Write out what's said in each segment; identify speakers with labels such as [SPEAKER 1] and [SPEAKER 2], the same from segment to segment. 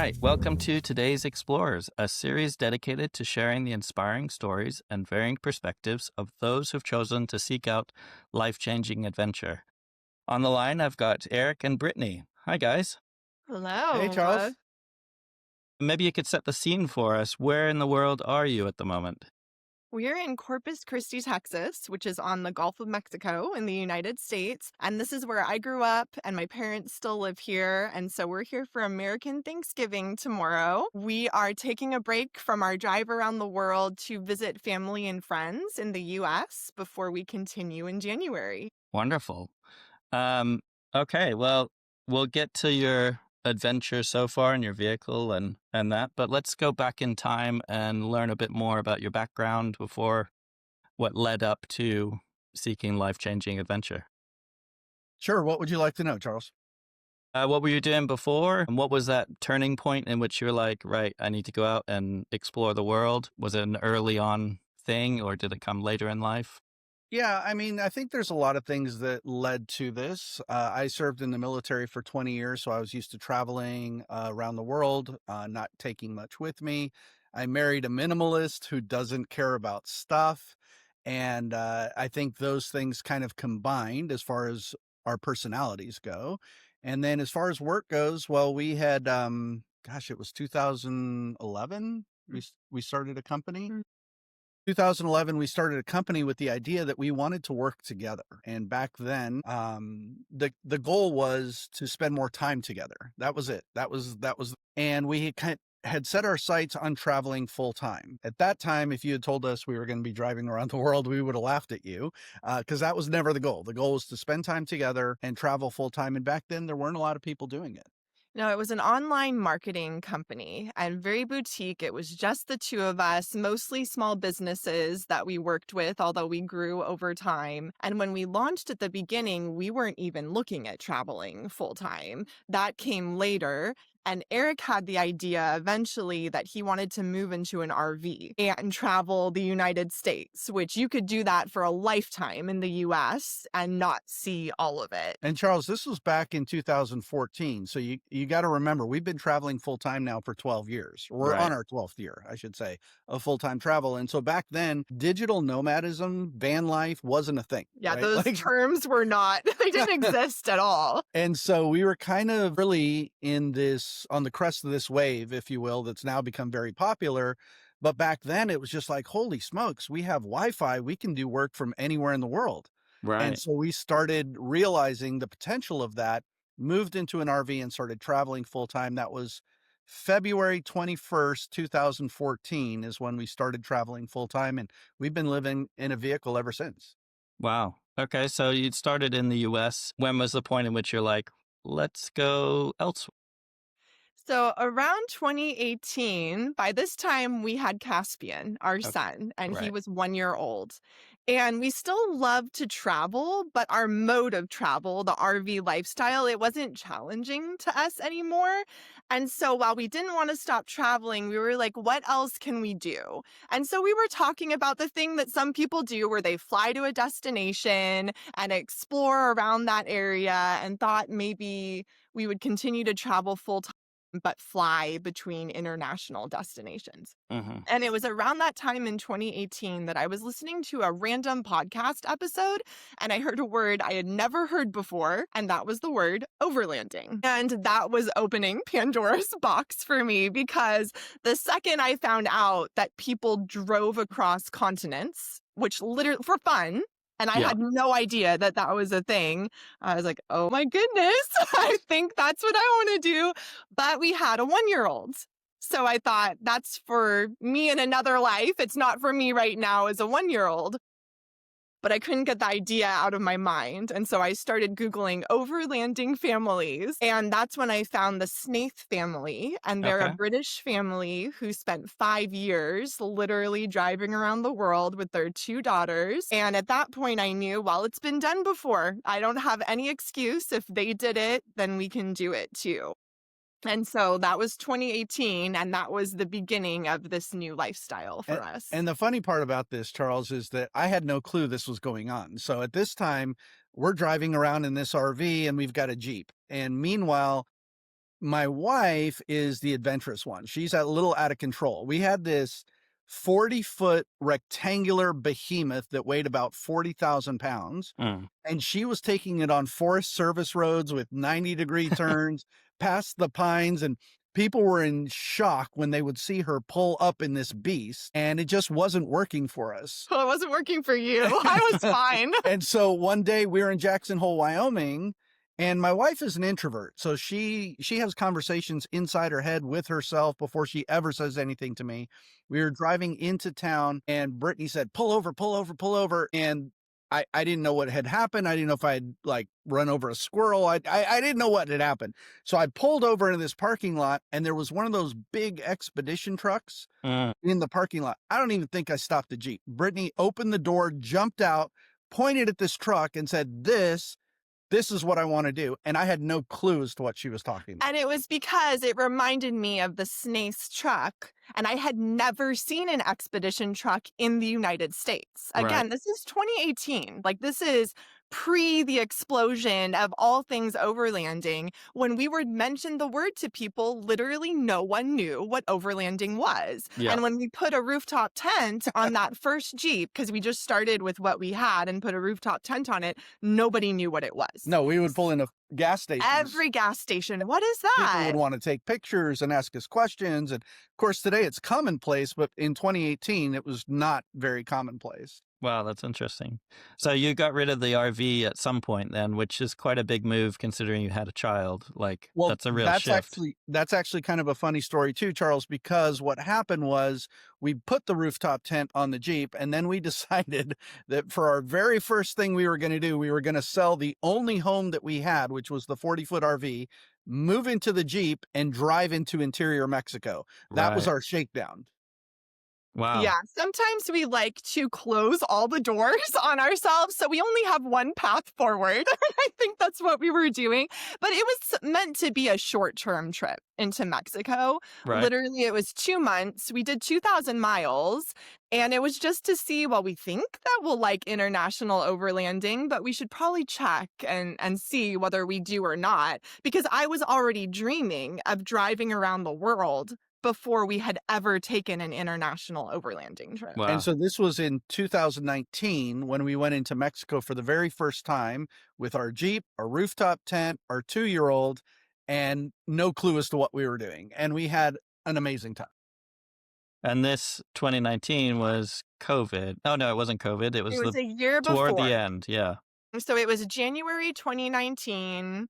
[SPEAKER 1] right, welcome to today's Explorers, a series dedicated to sharing the inspiring stories and varying perspectives of those who've chosen to seek out life-changing adventure. On the line, I've got Eric and Brittany. Hi, guys.
[SPEAKER 2] Hey,
[SPEAKER 3] Hello.
[SPEAKER 2] Charles.
[SPEAKER 1] Maybe you could set the scene for us. Where in the world are you at the moment?
[SPEAKER 3] We're in Corpus Christi, Texas, which is on the Gulf of Mexico in the United States. And this is where I grew up, and my parents still live here. And so we're here for American Thanksgiving tomorrow. We are taking a break from our drive around the world to visit family and friends in the U.S. before we continue in January.
[SPEAKER 1] Wonderful. Um, okay, well, we'll get to your adventure so far in your vehicle and that, but let's go back in time and learn a bit more about your background before what led up to seeking life-changing adventure.
[SPEAKER 2] Sure. What would you like to know, Charles?
[SPEAKER 1] What were you doing before? And what was that turning point in which you were like, right, I need to go out and explore the world? Was it an early on thing or did it come later in life?
[SPEAKER 2] Yeah, I think there's a lot of things that led to this. I served in the military for 20 years, so I was used to traveling around the world, not taking much with me. I married a minimalist who doesn't care about stuff. And I think those things kind of combined as far as our personalities go. And then as far as work goes, well, we had, gosh, it was 2011. We started a company. 2011, we started a company with the idea that we wanted to work together. And back then, the goal was to spend more time together. That was it. And we had set our sights on traveling full time. At that time, if you had told us we were going to be driving around the world, we would have laughed at you because that was never the goal. The goal was to spend time together and travel full time. And back then, there weren't a lot of people doing it.
[SPEAKER 3] No, it was an online marketing company and very boutique. It was just the two of us, mostly small businesses that we worked with, although we grew over time. And when we launched at the beginning, we weren't even looking at traveling full time. That came later. And Eric had the idea eventually that he wanted to move into an RV and travel the United States, which you could do that for a lifetime in the US and not see all of it.
[SPEAKER 2] And Charles, this was back in 2014. So you got to remember, we've been traveling full time now for 12 years. We're
[SPEAKER 1] Right.
[SPEAKER 2] on our 12th year, I should say, of full time travel. And so back then, digital nomadism, van life wasn't a thing.
[SPEAKER 3] Yeah,
[SPEAKER 2] right?
[SPEAKER 3] those terms were not, they didn't exist at all.
[SPEAKER 2] And so we were kind of really on the crest of this wave, if you will, that's now become very popular. But back then it was just like, holy smokes, we have Wi-Fi. We can do work from anywhere in the world. And
[SPEAKER 1] Right.
[SPEAKER 2] so we started realizing the potential of that, moved into an RV and started traveling full time. That was February 21st, 2014 is when we started traveling full time. And we've been living in a vehicle ever since.
[SPEAKER 1] Wow. Okay, so you started in the US. When was the point in which you're like, let's go elsewhere?
[SPEAKER 3] So around 2018, by this time we had Caspian, our
[SPEAKER 1] Okay.
[SPEAKER 3] son, and he
[SPEAKER 1] Right.
[SPEAKER 3] was 1 year old. And we still love to travel, but our mode of travel, the RV lifestyle, it wasn't challenging to us anymore. And so while we didn't want to stop traveling, we were like, what else can we do? And so we were talking about the thing that some people do where they fly to a destination and explore around that area and thought maybe we would continue to travel full time but fly between international destinations.
[SPEAKER 1] Mm-hmm.
[SPEAKER 3] And it was around that time in 2018 that I was listening to a random podcast episode and I heard a word I had never heard before, and that was the word overlanding. And that was opening Pandora's box for me because the second I found out that people drove across continents, which literally for fun, and I
[SPEAKER 1] Yeah.
[SPEAKER 3] had no idea that that was a thing. I was like, oh my goodness, I think that's what I want to do. But we had a 1 year old. So I thought that's for me in another life. It's not for me right now as a 1 year old. But I couldn't get the idea out of my mind. And so I started Googling overlanding families. And that's when I found the Snaith family. And they're a
[SPEAKER 1] Okay.
[SPEAKER 3] British family who spent 5 years literally driving around the world with their two daughters. And at that point, I knew, well, it's been done before. I don't have any excuse. If they did it, then we can do it too. And so that was 2018, and that was the beginning of this new lifestyle for us.
[SPEAKER 2] And the funny part about this, Charles, is that I had no clue this was going on. So at this time, we're driving around in this RV and we've got a Jeep. And meanwhile, My wife is the adventurous one. She's a little out of control. We had this 40-foot rectangular behemoth that weighed about 40,000 pounds,
[SPEAKER 1] Mm.
[SPEAKER 2] and she was taking it on Forest Service roads with 90-degree turns past the pines, and people were in shock when they would see her pull up in this beast, and it just wasn't working for us.
[SPEAKER 3] Well, it wasn't working for you. I was fine.
[SPEAKER 2] And so one day we were in Jackson Hole, Wyoming, and my wife is an introvert. So she has conversations inside her head with herself before she ever says anything to me. We were driving into town and Brittany said, pull over, pull over, pull over. And I didn't know what had happened. I didn't know if I had like run over a squirrel. I didn't know what had happened. So I pulled over into this parking lot and there was one of those big expedition trucks
[SPEAKER 1] Mm.
[SPEAKER 2] in the parking lot. I don't even think I stopped the Jeep. Brittany opened the door, jumped out, pointed at this truck and said, this is what I want to do. And I had no clue as to what she was talking about.
[SPEAKER 3] And it was because it reminded me of the SNACE truck. And I had never seen an expedition truck in the United States.
[SPEAKER 1] Right.
[SPEAKER 3] Again, this is 2018. Like, this is pre the explosion of all things overlanding. When we would mention the word to people, literally no one knew what overlanding was.
[SPEAKER 1] Yeah.
[SPEAKER 3] And when we put a rooftop tent on that first Jeep, because we just started with what we had and put a rooftop tent on it, nobody knew what it was.
[SPEAKER 2] No, we would pull in a gas station.
[SPEAKER 3] Every gas station. What is
[SPEAKER 2] People
[SPEAKER 3] that?
[SPEAKER 2] would want to take pictures and ask us questions. And of course, today it's commonplace, but in 2018, it was not very commonplace.
[SPEAKER 1] Wow, that's interesting. So you got rid of the RV at some point then, which is quite a big move considering you had a child. Like,
[SPEAKER 2] Well,
[SPEAKER 1] that's a real shift.
[SPEAKER 2] that's actually kind of a funny story too, Charles, because what happened was we put the rooftop tent on the Jeep and then we decided that for our very first thing we were going to do, we were going to sell the only home that we had, which was the 40-foot RV, move into the Jeep and drive into interior Mexico. That was
[SPEAKER 1] Right.
[SPEAKER 2] our shakedown.
[SPEAKER 1] Wow.
[SPEAKER 3] Yeah, sometimes we like to close all the doors on ourselves, so we only have one path forward. I think that's what we were doing. But it was meant to be a short-term trip into Mexico.
[SPEAKER 1] Right.
[SPEAKER 3] Literally, it was 2 months. We did 2,000 miles, and it was just to see, well, we think that we'll like international overlanding, but we should probably check and see whether we do or not, because I was already dreaming of driving around the world before we had ever taken an international overlanding trip.
[SPEAKER 1] Wow.
[SPEAKER 2] And so this was in 2019 when we went into Mexico for the very first time with our Jeep, our rooftop tent, our 2-year-old, and no clue as to what we were doing. And we had an amazing time.
[SPEAKER 1] And this 2019 was COVID. Oh, no, it wasn't COVID. It was,
[SPEAKER 3] It was a year
[SPEAKER 1] toward
[SPEAKER 3] before.
[SPEAKER 1] the end. Yeah.
[SPEAKER 3] So it was January 2019,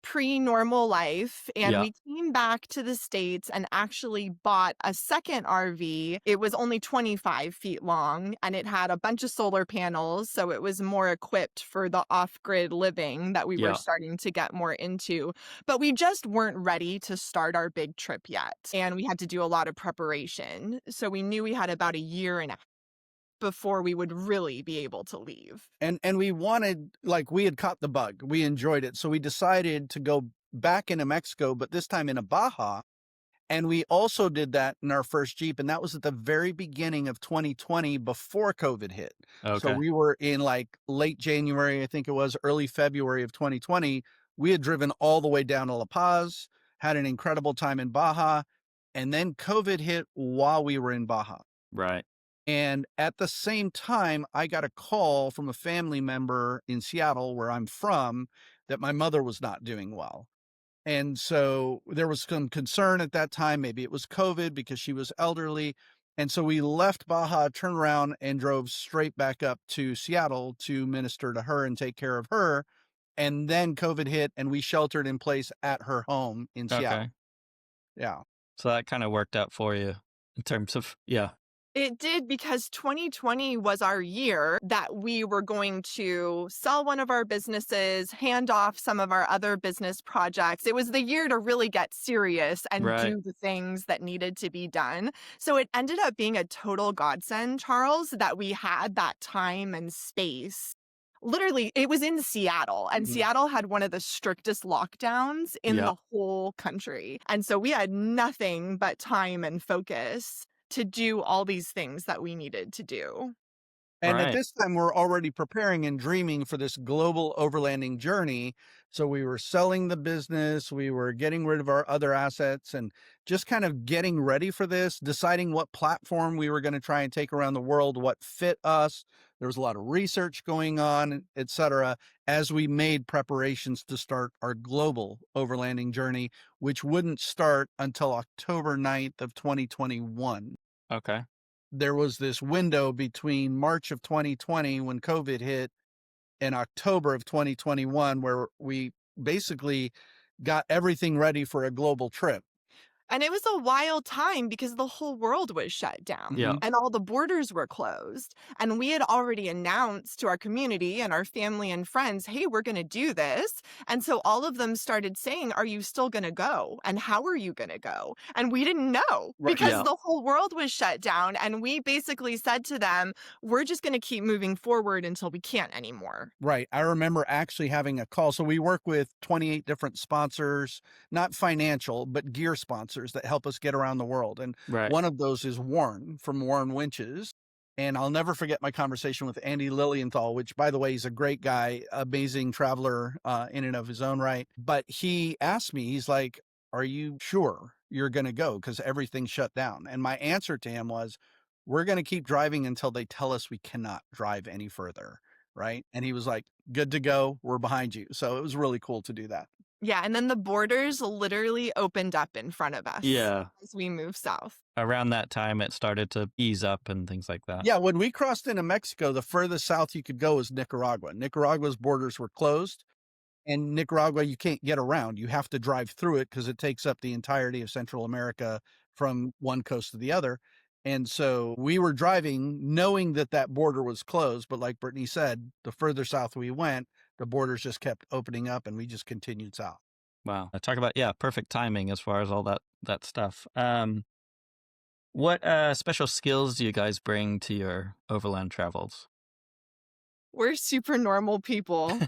[SPEAKER 3] pre-normal life, and
[SPEAKER 1] Yeah.
[SPEAKER 3] we came back to the States and actually bought a second RV. It was only 25 feet long, and it had a bunch of solar panels, so it was more equipped for the off-grid living that we
[SPEAKER 1] Yeah.
[SPEAKER 3] were starting to get more into. But we just weren't ready to start our big trip yet, and we had to do a lot of preparation. So we knew we had about a year and a half before we would really be able to leave.
[SPEAKER 2] And we wanted, like, we had caught the bug. We enjoyed it. So we decided to go back into Mexico, but this time in a Baja. And we also did that in our first Jeep. And that was at the very beginning of 2020 before COVID hit.
[SPEAKER 1] Okay.
[SPEAKER 2] So we were in like late January, I think it was early February of 2020. We had driven all the way down to La Paz, had an incredible time in Baja. And then COVID hit while we were in Baja.
[SPEAKER 1] Right.
[SPEAKER 2] And at the same time, I got a call from a family member in Seattle, where I'm from, that my mother was not doing well. And so there was some concern at that time. Maybe it was COVID because she was elderly. And so we left Baja, turned around, and drove straight back up to Seattle to minister to her and take care of her. And then COVID hit, and we sheltered in place at her home in Seattle.
[SPEAKER 1] Okay.
[SPEAKER 2] Yeah.
[SPEAKER 1] So that kind of worked out for you in terms of, yeah.
[SPEAKER 3] It did, because 2020 was our year that we were going to sell one of our businesses, hand off some of our other business projects. It was the year to really get serious and
[SPEAKER 1] Right.
[SPEAKER 3] do the things that needed to be done. So it ended up being a total godsend, Charles, that we had that time and space. Literally, it was in Seattle, and
[SPEAKER 2] Mhm.
[SPEAKER 3] Seattle had one of the strictest lockdowns in
[SPEAKER 1] Yeah.
[SPEAKER 3] the whole country. And so we had nothing but time and focus to do all these things that we needed to do.
[SPEAKER 2] And at
[SPEAKER 1] Right.
[SPEAKER 2] this time, we're already preparing and dreaming for this global overlanding journey. So we were selling the business, we were getting rid of our other assets, and just kind of getting ready for this, deciding what platform we were going to try and take around the world, what fit us. There was a lot of research going on, et cetera, as we made preparations to start our global overlanding journey, which wouldn't start until October 9th of 2021.
[SPEAKER 1] Okay.
[SPEAKER 2] There was this window between March of 2020 when COVID hit and October of 2021 where we basically got everything ready for a global trip.
[SPEAKER 3] And it was a wild time because the whole world was shut down
[SPEAKER 1] Yeah.
[SPEAKER 2] Mhm.
[SPEAKER 3] and all the borders were closed. And we had already announced to our community and our family and friends, hey, we're going to do this. And so all of them started saying, are you still going to go? And how are you going to go? And we didn't know
[SPEAKER 2] Right.
[SPEAKER 3] because
[SPEAKER 1] Yeah.
[SPEAKER 3] the whole world was shut down. And we basically said to them, we're just going to keep moving forward until we can't anymore.
[SPEAKER 2] Right. I remember actually having a call. So we work with 28 different sponsors, not financial, but gear sponsors that help us get around the world. And
[SPEAKER 1] Right.
[SPEAKER 2] one of those is Warren from Warren Winches. And I'll never forget my conversation with Andy Lilienthal, which, by the way, he's a great guy, amazing traveler in and of his own right. But he asked me, he's like, are you sure you're going to go? Because everything's shut down. And my answer to him was, we're going to keep driving until they tell us we cannot drive any further. Right. And he was like, good to go. We're behind you. So it was really cool to do that.
[SPEAKER 3] Yeah. And then the borders literally opened up in front of us
[SPEAKER 1] Yeah.
[SPEAKER 3] as we moved south.
[SPEAKER 1] Around that time, it started to ease up and things like that.
[SPEAKER 2] Yeah. When we crossed into Mexico, the furthest south you could go was Nicaragua. Nicaragua's borders were closed. And Nicaragua, you can't get around. You have to drive through it because it takes up the entirety of Central America from one coast to the other. And so we were driving knowing that that border was closed. But like Brittany said, the further south we went, the borders just kept opening up and we just continued south.
[SPEAKER 1] Wow. Talk about, yeah, perfect timing as far as all that stuff. What special skills do you guys bring to your overland travels?
[SPEAKER 3] We're super normal people.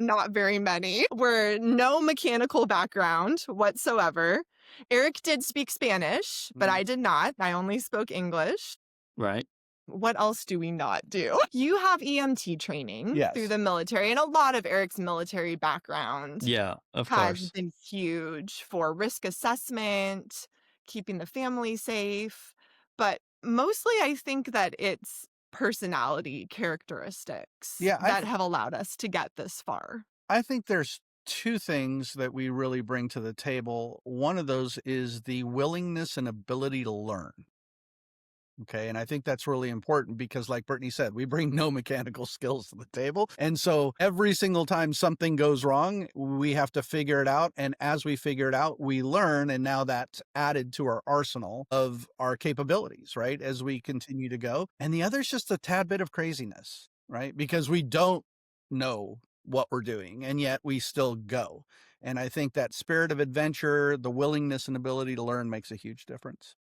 [SPEAKER 3] Not very many. We're no mechanical background whatsoever. Eric did speak Spanish, but I did not. I only spoke English.
[SPEAKER 1] Right.
[SPEAKER 3] What else do we not do? You have EMT training
[SPEAKER 2] Yes.
[SPEAKER 3] through the military, and a lot of Eric's military background
[SPEAKER 1] Yeah, of
[SPEAKER 3] has
[SPEAKER 1] course.
[SPEAKER 3] been huge for risk assessment, keeping the family safe. But mostly, I think that it's personality characteristics
[SPEAKER 2] Yeah,
[SPEAKER 3] that have allowed us to get this far.
[SPEAKER 2] I think there's two things that we really bring to the table. One of those is the willingness and ability to learn. Okay. And I think that's really important because, like Brittany said, we bring no mechanical skills to the table. And so every single time something goes wrong, we have to figure it out. And as we figure it out, we learn. And now that's added to our arsenal of our capabilities, right? As we continue to go. And the other is just a tad bit of craziness, right? Because we don't know what we're doing and yet we still go. And I think that spirit of adventure, the willingness and ability to learn makes a huge difference.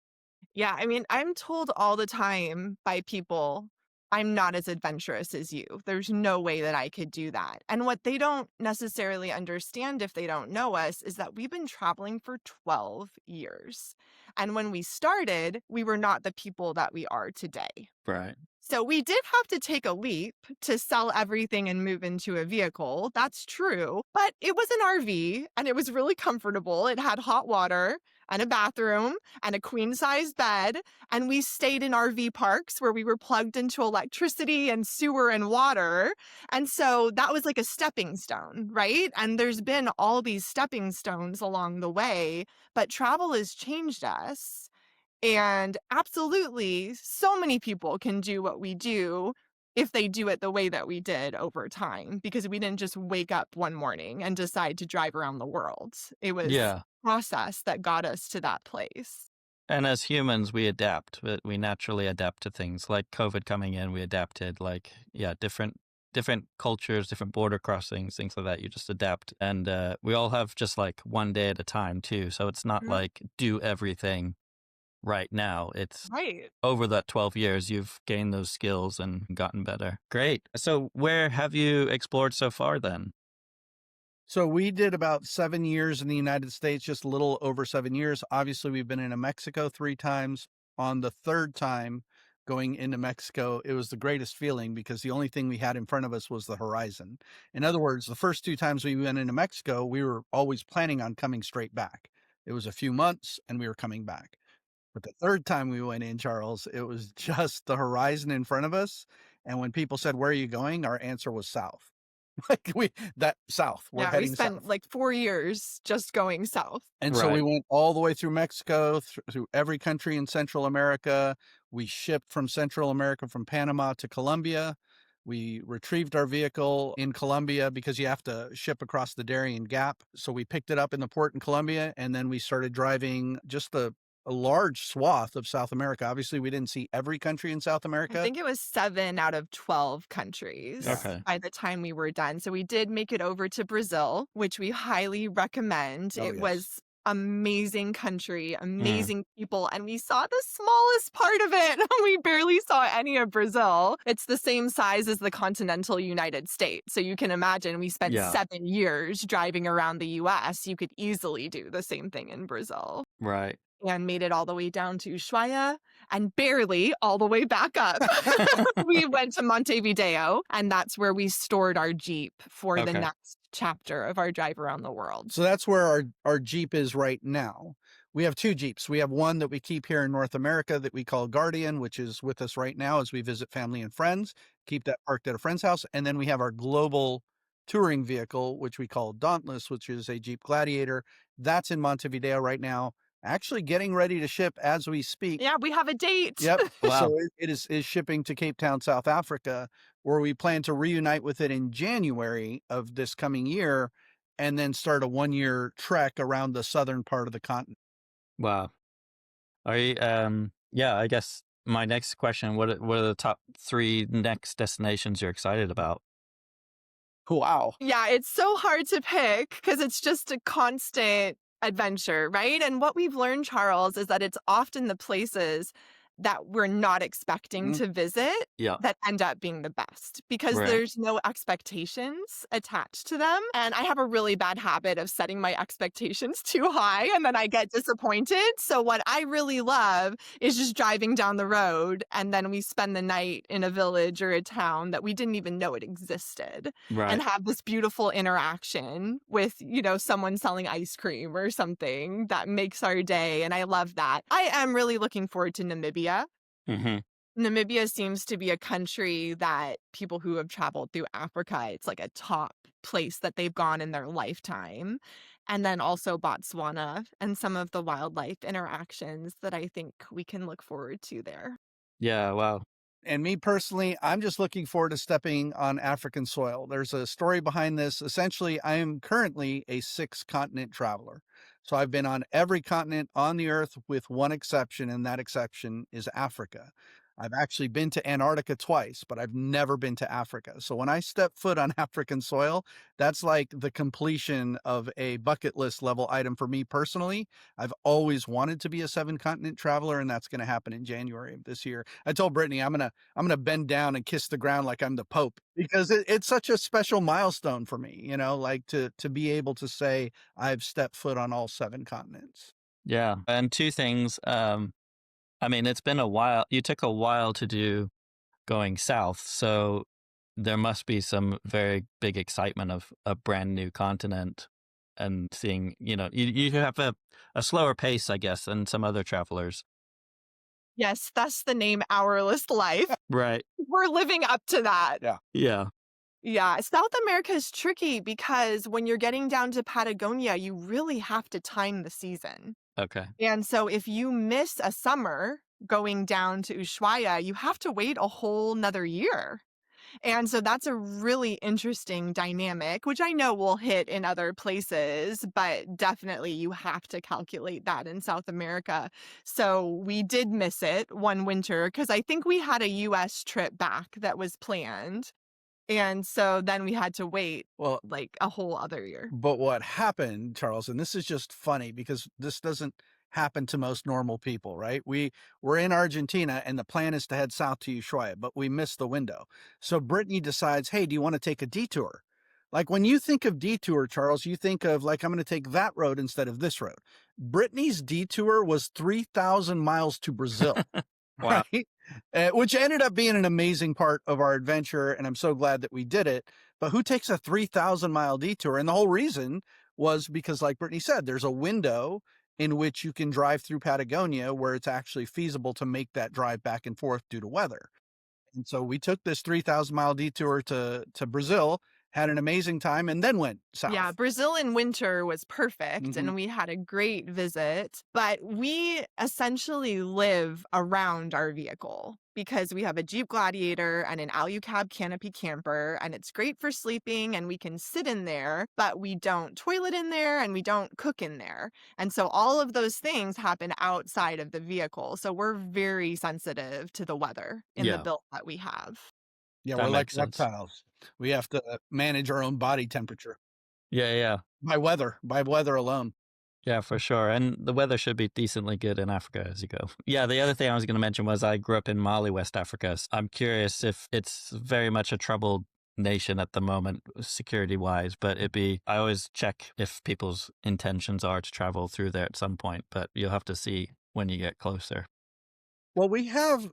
[SPEAKER 3] Yeah, I mean, I'm told all the time by people, I'm not as adventurous as you. There's no way that I could do that. And what they don't necessarily understand if they don't know us is that we've been traveling for 12 years. And when we started, we were not the people that we are today.
[SPEAKER 1] Right.
[SPEAKER 3] So we did have to take a leap to sell everything and move into a vehicle. That's true. But it was an RV and it was really comfortable. It had hot water and a bathroom and a queen size bed. And we stayed in RV parks where we were plugged into electricity and sewer and water. And so that was like a stepping stone, right? And there's been all these stepping stones along the way, but travel has changed us. And absolutely, so many people can do what we do if they do it the way that we did over time, because we didn't just wake up one morning and decide to drive around the world. It was
[SPEAKER 1] Yeah.
[SPEAKER 3] a process that got us to that place.
[SPEAKER 1] And as humans, we adapt. We naturally adapt to things like COVID coming in. We adapted, like, yeah, different cultures, different border crossings, things like that. You just adapt. And we all have just like one day at a time, too. So it's not
[SPEAKER 3] Mhm.
[SPEAKER 1] like do everything right now. It's
[SPEAKER 3] Right.
[SPEAKER 1] over that 12 years, you've gained those skills and gotten better. Great. So where have you explored so far then?
[SPEAKER 2] So we did about 7 years in the United States, just a little over 7 years. Obviously, we've been in Mexico 3 times. On the third time, going into Mexico, it was the greatest feeling because the only thing we had in front of us was the horizon. In other words, the first 2 times we went into Mexico, we were always planning on coming straight back. It was a few months and we were coming back. But the 3rd time we went in, Charles, it was just the horizon in front of us. And when people said, "Where are you going?" Our answer was south. Like that south, we're
[SPEAKER 3] Yeah, we
[SPEAKER 2] heading
[SPEAKER 3] spent
[SPEAKER 2] south.
[SPEAKER 3] like 4 years just going south.
[SPEAKER 2] And so we
[SPEAKER 1] Right.
[SPEAKER 2] went all the way through Mexico, through every country in Central America. We shipped from Central America, from Panama to Colombia. We retrieved our vehicle in Colombia because you have to ship across the Darien Gap. So we picked it up in the port in Colombia, and then we started driving just a large swath of South America. Obviously, we didn't see every country in South
[SPEAKER 3] I
[SPEAKER 2] America.
[SPEAKER 3] think it was 7 out of 12 countries
[SPEAKER 2] Yeah.
[SPEAKER 1] Okay.
[SPEAKER 3] by the time we were done. So we did make it over to Brazil, which we highly recommend.
[SPEAKER 2] Oh,
[SPEAKER 3] It
[SPEAKER 2] yes.
[SPEAKER 3] was amazing country,
[SPEAKER 1] Mm.
[SPEAKER 3] amazing people, and we saw the smallest part of it. We barely saw any of Brazil. It's the same size as the continental United States. So you can imagine we spent
[SPEAKER 1] Yeah.
[SPEAKER 3] 7 years driving around the US. You could easily do the same thing in Brazil.
[SPEAKER 1] Right.
[SPEAKER 3] And made it all the way down to Ushuaia and barely all the way back up. We went to Montevideo, and that's where we stored our Jeep for the
[SPEAKER 1] Okay.
[SPEAKER 3] next chapter of our drive around the world.
[SPEAKER 2] So that's where our Jeep is right now. We have 2 Jeeps. We have one that we keep here in North America that we call Guardian, which is with us right now as we visit family and friends, keep that parked at a friend's house. And then we have our global touring vehicle, which we call Dauntless, which is a Jeep Gladiator. That's in Montevideo right now, actually getting ready to ship as we speak.
[SPEAKER 3] Yeah, we have a date.
[SPEAKER 2] Yep.
[SPEAKER 1] Wow.
[SPEAKER 2] So it is shipping to Cape Town, South Africa, where we plan to reunite with it in January of this coming year, and then start a 1-year trek around the southern part of the continent.
[SPEAKER 1] Wow. Are you, yeah, I guess my next question, what are the top 3 next destinations you're excited about?
[SPEAKER 2] Wow.
[SPEAKER 3] Yeah, it's so hard to pick because it's just a constant adventure, right? And what we've learned, Charles, is that it's often the places that we're not expecting
[SPEAKER 2] Mhm.
[SPEAKER 3] to visit
[SPEAKER 1] Yeah.
[SPEAKER 3] that end up being the best because
[SPEAKER 1] Right.
[SPEAKER 3] there's no expectations attached to them. And I have a really bad habit of setting my expectations too high and then I get disappointed. So what I really love is just driving down the road and then we spend the night in a village or a town that we didn't even know it existed
[SPEAKER 1] Right.
[SPEAKER 3] and have this beautiful interaction with, someone selling ice cream or something that makes our day. And I love that. I am really looking forward to Namibia.
[SPEAKER 1] Mm-hmm.
[SPEAKER 3] Namibia seems to be a country that people who have traveled through Africa, it's like a top place that they've gone in their lifetime. And then also Botswana and some of the wildlife interactions that I think we can look forward to there.
[SPEAKER 1] Yeah. Wow.
[SPEAKER 2] And me personally, I'm just looking forward to stepping on African soil. There's a story behind this. Essentially, I am currently a 6-continent traveler. So I've been on every continent on the earth with one exception, and that exception is Africa. I've actually been to Antarctica twice, but I've never been to Africa. So when I step foot on African soil, that's like the completion of a bucket list level item for me personally. I've always wanted to be a 7-continent traveler, and that's going to happen in January of this year. I told Brittany I'm gonna bend down and kiss the ground like I'm the Pope because it's such a special milestone for me, like to be able to say I've stepped foot on all 7 continents.
[SPEAKER 1] Yeah. And 2 things. I mean, it's been a while. You took a while to do going south, so there must be some very big excitement of a brand new continent and seeing, you have a slower pace, I guess, than some other travelers.
[SPEAKER 3] Yes, that's the name Hourless Life.
[SPEAKER 1] Right.
[SPEAKER 3] We're living up to that.
[SPEAKER 2] Yeah.
[SPEAKER 1] Yeah.
[SPEAKER 3] Yeah, South America is tricky because when you're getting down to Patagonia, you really have to time the season.
[SPEAKER 1] Okay.
[SPEAKER 3] And so if you miss a summer going down to Ushuaia, you have to wait a whole nother year. And so that's a really interesting dynamic, which I know we'll hit in other places, but definitely you have to calculate that in South America. So we did miss it one winter because I think we had a US trip back that was planned. And so then we had to wait
[SPEAKER 2] Well,
[SPEAKER 3] like a whole other year.
[SPEAKER 2] but what happened, Charles, and this is just funny because this doesn't happen to most normal people, right? We're in Argentina and the plan is to head south to Ushuaia, but we missed the window. So Brittany decides, hey, do you want to take a detour? Like when you think of detour, Charles, you think of like, I'm going to take that road instead of this road. Brittany's detour was 3,000 miles to Brazil.
[SPEAKER 1] Wow.
[SPEAKER 2] Right? which ended up being an amazing part of our adventure. And I'm so glad that we did it. But who takes a 3,000-mile detour? And the whole reason was because, like Brittany said, there's a window in which you can drive through Patagonia where it's actually feasible to make that drive back and forth due to weather. And so we took this 3,000-mile detour to Brazil, had an amazing time, and then went
[SPEAKER 3] Yeah,
[SPEAKER 2] south.
[SPEAKER 3] Brazil in winter was perfect
[SPEAKER 2] Mhm.
[SPEAKER 3] and we had a great visit, but we essentially live around our vehicle because we have a Jeep Gladiator and an Alu-Cab Canopy Camper, and it's great for sleeping and we can sit in there, but we don't toilet in there and we don't cook in there. And so all of those things happen outside of the vehicle. So we're very sensitive to the weather in the
[SPEAKER 1] Yeah,
[SPEAKER 3] build that we have.
[SPEAKER 2] Yeah,
[SPEAKER 1] that
[SPEAKER 2] we're like
[SPEAKER 1] makes sense.
[SPEAKER 2] reptiles. We have to manage our own body temperature
[SPEAKER 1] Yeah, yeah.
[SPEAKER 2] by weather alone.
[SPEAKER 1] Yeah, for sure. And the weather should be decently good in Africa as you go. Yeah, the other thing I was going to mention was I grew up in Mali, West Africa. I'm curious if it's very much a troubled nation at the moment, security wise, but I always check if people's intentions are to travel through there at some point, but you'll have to see when you get closer.
[SPEAKER 2] Well, we have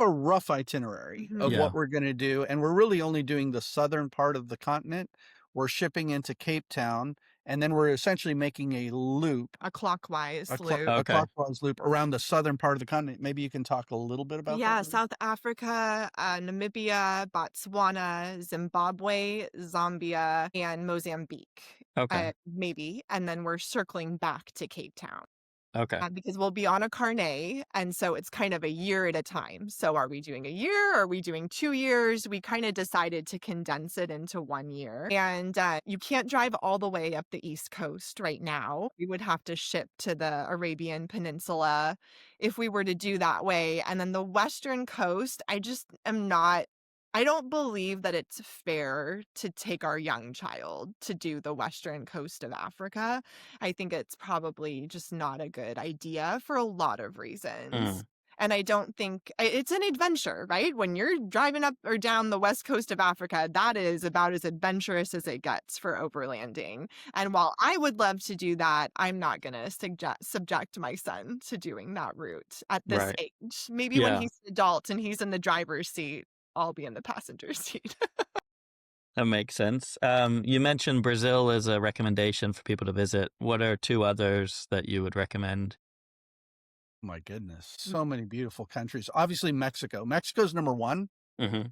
[SPEAKER 2] a rough itinerary
[SPEAKER 3] Mhm.
[SPEAKER 2] of what
[SPEAKER 1] Yeah.
[SPEAKER 2] we're gonna do, and we're really only doing the southern part of the continent. We're shipping into Cape Town, and then we're essentially making a loop,
[SPEAKER 3] A clockwise
[SPEAKER 2] a
[SPEAKER 3] loop.
[SPEAKER 1] Okay.
[SPEAKER 2] clockwise loop around the southern part of the continent. Maybe you can talk a little bit about that,
[SPEAKER 3] Yeah,
[SPEAKER 2] Brittany?
[SPEAKER 3] South Africa, Namibia, Botswana, Zimbabwe, Zambia, and Mozambique,
[SPEAKER 1] Okay.
[SPEAKER 3] maybe. And then we're circling back to Cape Town
[SPEAKER 1] Okay.
[SPEAKER 3] because we'll be on a carnet. And so it's kind of a year at a time. So are we doing a year? Are we doing 2 years? We kind of decided to condense it into 1 year. And you can't drive all the way up the East Coast right now. We would have to ship to the Arabian Peninsula if we were to do that way. And then the Western coast, I just am not. I don't believe that it's fair to take our young child to do the Western coast of Africa. I think it's probably just not a good idea for a lot of reasons.
[SPEAKER 1] Mm,
[SPEAKER 3] And I don't think it's an adventure, right? When you're driving up or down the west coast of Africa, that is about as adventurous as it gets for overlanding. And while I would love to do that, I'm not going to subject my son to doing that route at this
[SPEAKER 1] right.
[SPEAKER 3] age. Maybe when
[SPEAKER 1] Yeah,
[SPEAKER 3] he's an adult and he's in the driver's seat, I'll be in the passenger seat.
[SPEAKER 1] that makes sense. You mentioned Brazil as a recommendation for people to visit. What are two others that you would recommend?
[SPEAKER 2] My goodness, so many beautiful countries. Obviously, Mexico. Mexico's number 1.
[SPEAKER 1] Hmm.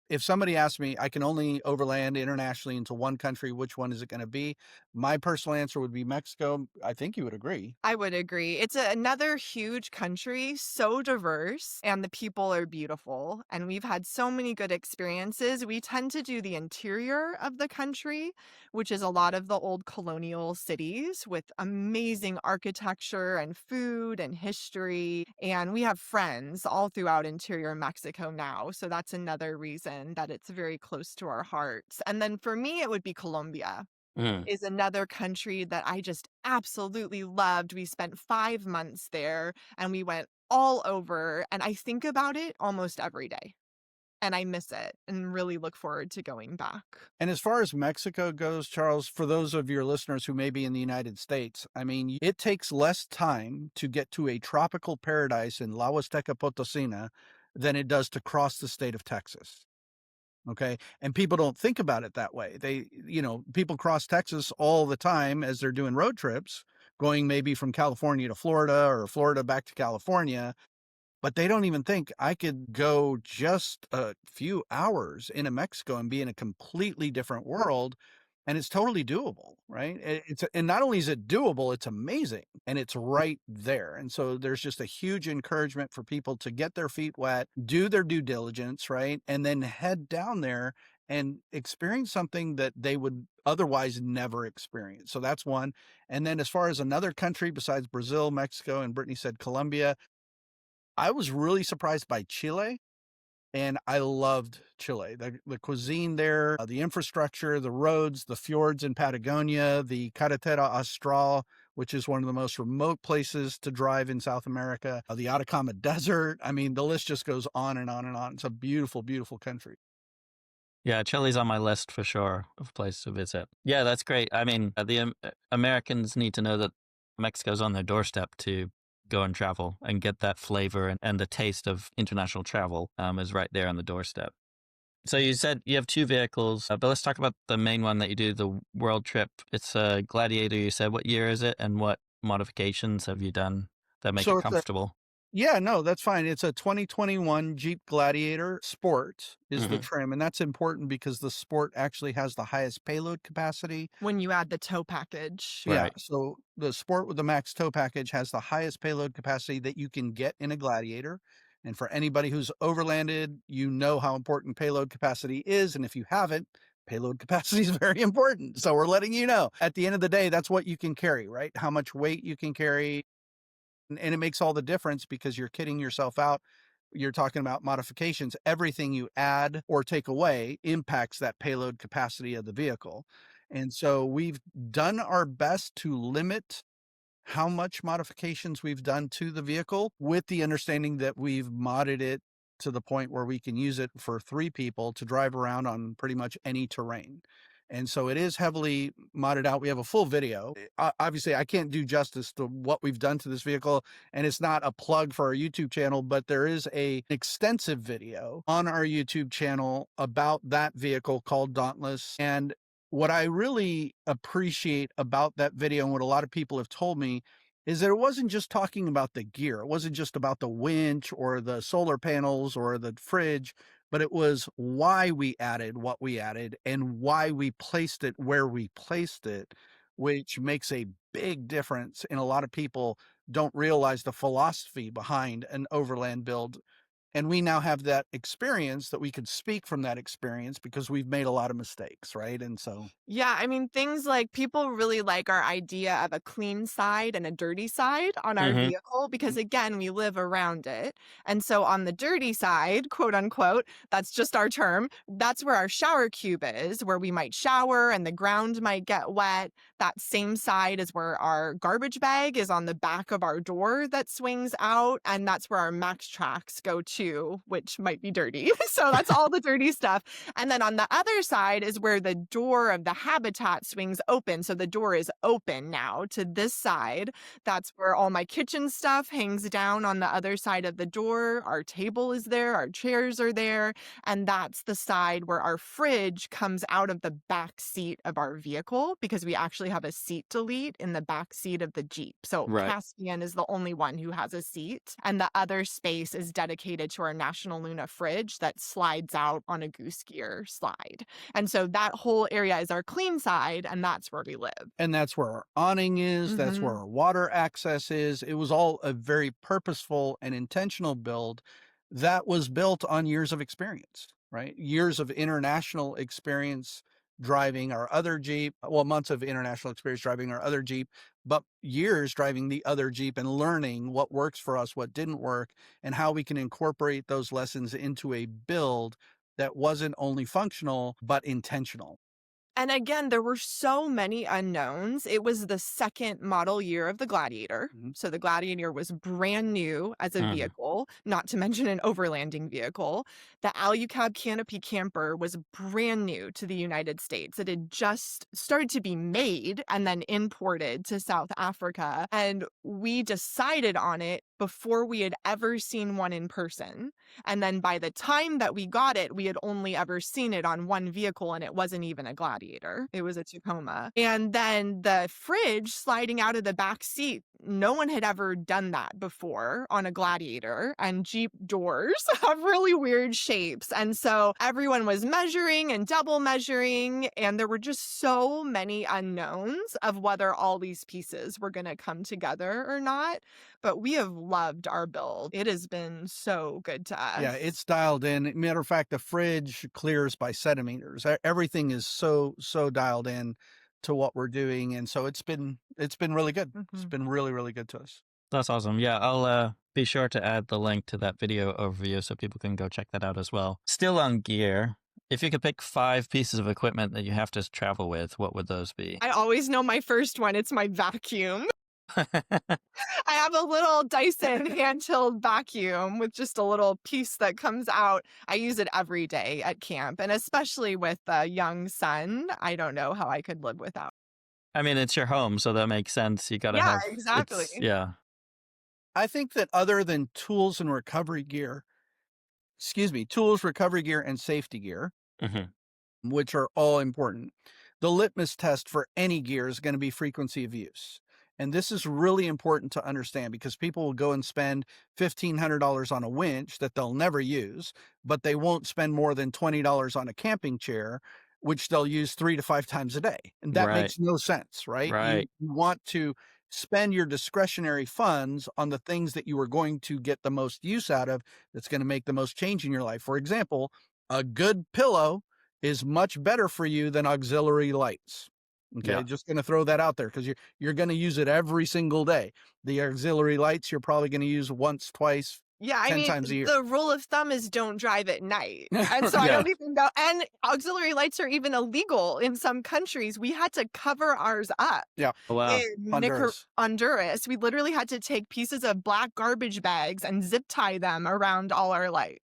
[SPEAKER 2] If somebody asked me, I can only overland internationally into one country, which one is it gonna be? My personal answer would be Mexico. I think you would agree.
[SPEAKER 3] I would agree. It's another huge country, so diverse, and the people are beautiful. And we've had so many good experiences. We tend to do the interior of the country, which is a lot of the old colonial cities with amazing architecture and food and history. And we have friends all throughout interior Mexico now. So that's another reason that it's very close to our hearts. And then for me, it would be Colombia
[SPEAKER 1] Mm.
[SPEAKER 3] is another country that I just absolutely loved. We spent 5 months there and we went all over, and I think about it almost every day, and I miss it and really look forward to going back.
[SPEAKER 2] And as far as Mexico goes, Charles, for those of your listeners who may be in the United States, I mean, it takes less time to get to a tropical paradise in La Huasteca Potosina than it does to cross the state of Texas. Okay. And people don't think about it that way. People cross Texas all the time as they're doing road trips, going maybe from California to Florida or Florida back to California. But they don't even think I could go just a few hours into Mexico and be in a completely different world, and it's totally doable, right? And not only is it doable, it's amazing, and it's right there, and so there's just a huge encouragement for people to get their feet wet, do their due diligence, right? And then head down there and experience something that they would otherwise never experience. So that's one, and then as far as another country besides Brazil, Mexico, and Brittany said Colombia, I was really surprised by Chile, and I loved Chile. The cuisine there, the infrastructure, the roads, the fjords in Patagonia, the Carretera Austral, which is one of the most remote places to drive in South America, the Atacama Desert. I mean, the list just goes on and on and on. It's a beautiful, beautiful country.
[SPEAKER 1] Yeah, Chile's on my list for sure of places to visit. Yeah, that's great. I mean, the Americans need to know that Mexico's on their doorstep too. go and travel and get that flavor and the taste of international travel is right there on the doorstep. So you said you have two vehicles, but let's talk about the main one that you do, the world trip. It's a Gladiator, you said. What year is it, and what modifications have you done that make
[SPEAKER 2] So
[SPEAKER 1] it
[SPEAKER 2] it's a
[SPEAKER 1] comfortable?
[SPEAKER 2] Yeah, no, that's fine. It's a 2021 Jeep Gladiator Sport is the
[SPEAKER 1] Hmm.
[SPEAKER 2] trim, and that's important because the Sport actually has the highest payload capacity.
[SPEAKER 3] When you add the tow package.
[SPEAKER 2] Yeah,
[SPEAKER 1] Right.
[SPEAKER 2] so the Sport with the max tow package has the highest payload capacity that you can get in a Gladiator. And for anybody who's overlanded, you know how important payload capacity is. And if you haven't, payload capacity is very important. So we're letting you know. At the end of the day, that's what you can carry, right? How much weight you can carry. And it makes all the difference because you're kidding yourself out. You're talking about modifications. Everything you add or take away impacts that payload capacity of the vehicle. And so we've done our best to limit how much modifications we've done to the vehicle with the understanding that we've modded it to the point where we can use it for 3 people to drive around on pretty much any terrain. And so it is heavily modded out. We have a full video. Obviously, I can't do justice to what we've done to this vehicle, and it's not a plug for our YouTube channel, but there is a extensive video on our YouTube channel about that vehicle called Dauntless. And what I really appreciate about that video and what a lot of people have told me is that it wasn't just talking about the gear. It wasn't just about the winch or the solar panels or the fridge, but it was why we added what we added and why we placed it where we placed it, which makes a big difference. And a lot of people don't realize the philosophy behind an overland build, and we now have that experience that we could speak from that experience because we've made a lot of mistakes, right? And so
[SPEAKER 3] Yeah, I mean, things like people really like our idea of a clean side and a dirty side on our
[SPEAKER 1] Hmm.
[SPEAKER 3] vehicle because, again, we live around it. And so on the dirty side, quote unquote, that's just our term, that's where our shower cube is, where we might shower and the ground might get wet. That same side is where our garbage bag is on the back of our door that swings out. And that's where our max tracks go to, which might be dirty. So that's all the dirty stuff. And then on the other side is where the door of the habitat swings open. So the door is open now to this side. That's where all my kitchen stuff hangs down on the other side of the door. Our table is there, our chairs are there. And that's the side where our fridge comes out of the back seat of our vehicle because we actually have a seat delete in the back seat of the Jeep. So
[SPEAKER 1] Right.
[SPEAKER 3] Caspian is the only one who has a seat. And the other space is dedicated to our National Luna fridge that slides out on a goose gear slide. And so that whole area is our clean side, and that's where we live.
[SPEAKER 2] and that's where our awning is, that's where
[SPEAKER 3] Mhm.
[SPEAKER 2] our water access is. It was all a very purposeful and intentional build that was built on years of experience, right? Years of international experience driving our other Jeep, well, months of international experience driving our other Jeep, but years driving the other Jeep and learning what works for us, what didn't work, and how we can incorporate those lessons into a build that wasn't only functional, but intentional.
[SPEAKER 3] And again, there were so many unknowns. It was the second model year of the Gladiator.
[SPEAKER 2] Mhm.
[SPEAKER 3] So the Gladiator was brand new as a
[SPEAKER 1] Hmm.
[SPEAKER 3] vehicle, not to mention an overlanding vehicle. The Alu-Cab Canopy Camper was brand new to the United States. It had just started to be made and then imported to South Africa. And we decided on it before we had ever seen one in person. And then by the time that we got it, we had only ever seen it on one vehicle, and it wasn't even a Gladiator. It was a Tacoma. And then the fridge sliding out of the back seat, no one had ever done that before on a Gladiator. And Jeep doors have really weird shapes. And so everyone was measuring and double measuring, and there were just so many unknowns of whether all these pieces were going to come together or not. But we have loved our build. It has been so good to
[SPEAKER 2] Yeah,
[SPEAKER 3] us.
[SPEAKER 2] it's dialed in. Matter of fact, the fridge clears by centimeters. Everything is so dialed in to what we're doing, and so it's been really good. It's
[SPEAKER 3] Mhm.
[SPEAKER 2] been really really good to us.
[SPEAKER 1] That's awesome. Yeah, I'll be sure to add the link to that video overview so people can go check that out as well. Still on gear, if you could pick 5 pieces of equipment that you have to travel with, what would those be?
[SPEAKER 3] I always know my first one. It's my vacuum. I have a little Dyson handheld vacuum with just a little piece that comes out. I use it every day at camp, and especially with a young son, I don't know how I could live without.
[SPEAKER 1] I mean, it's your home, so that makes sense. You gotta
[SPEAKER 3] Yeah,
[SPEAKER 1] have
[SPEAKER 3] exactly.
[SPEAKER 1] yeah.
[SPEAKER 2] I think that other than tools and recovery gear, tools, recovery gear, and safety gear,
[SPEAKER 1] Hmm.
[SPEAKER 2] which are all important. The litmus test for any gear is going to be frequency of use. And this is really important to understand because people will go and spend $1,500 on a winch that they'll never use, but they won't spend more than $20 on a camping chair, which they'll use 3 to 5 times a day. And that
[SPEAKER 1] Right.
[SPEAKER 2] makes no sense, right?
[SPEAKER 1] Right.
[SPEAKER 2] You want to spend your discretionary funds on the things that you are going to get the most use out of, that's going to make the most change in your life. For example, a good pillow is much better for you than auxiliary lights. Okay,
[SPEAKER 1] Yeah.
[SPEAKER 2] just going to throw that out there because you're going to use it every single day. The auxiliary lights you're probably going to use once, twice,
[SPEAKER 3] Yeah, I
[SPEAKER 2] 10
[SPEAKER 3] mean,
[SPEAKER 2] times a year.
[SPEAKER 3] the rule of thumb is don't drive at night. And so I
[SPEAKER 1] Yeah.
[SPEAKER 3] don't even know. And auxiliary lights are even illegal in some countries. We had to cover ours up
[SPEAKER 2] Yeah,
[SPEAKER 1] Oh, wow.
[SPEAKER 3] in
[SPEAKER 2] Honduras.
[SPEAKER 3] Honduras. We literally had to take pieces of black garbage bags and zip tie them around all our lights.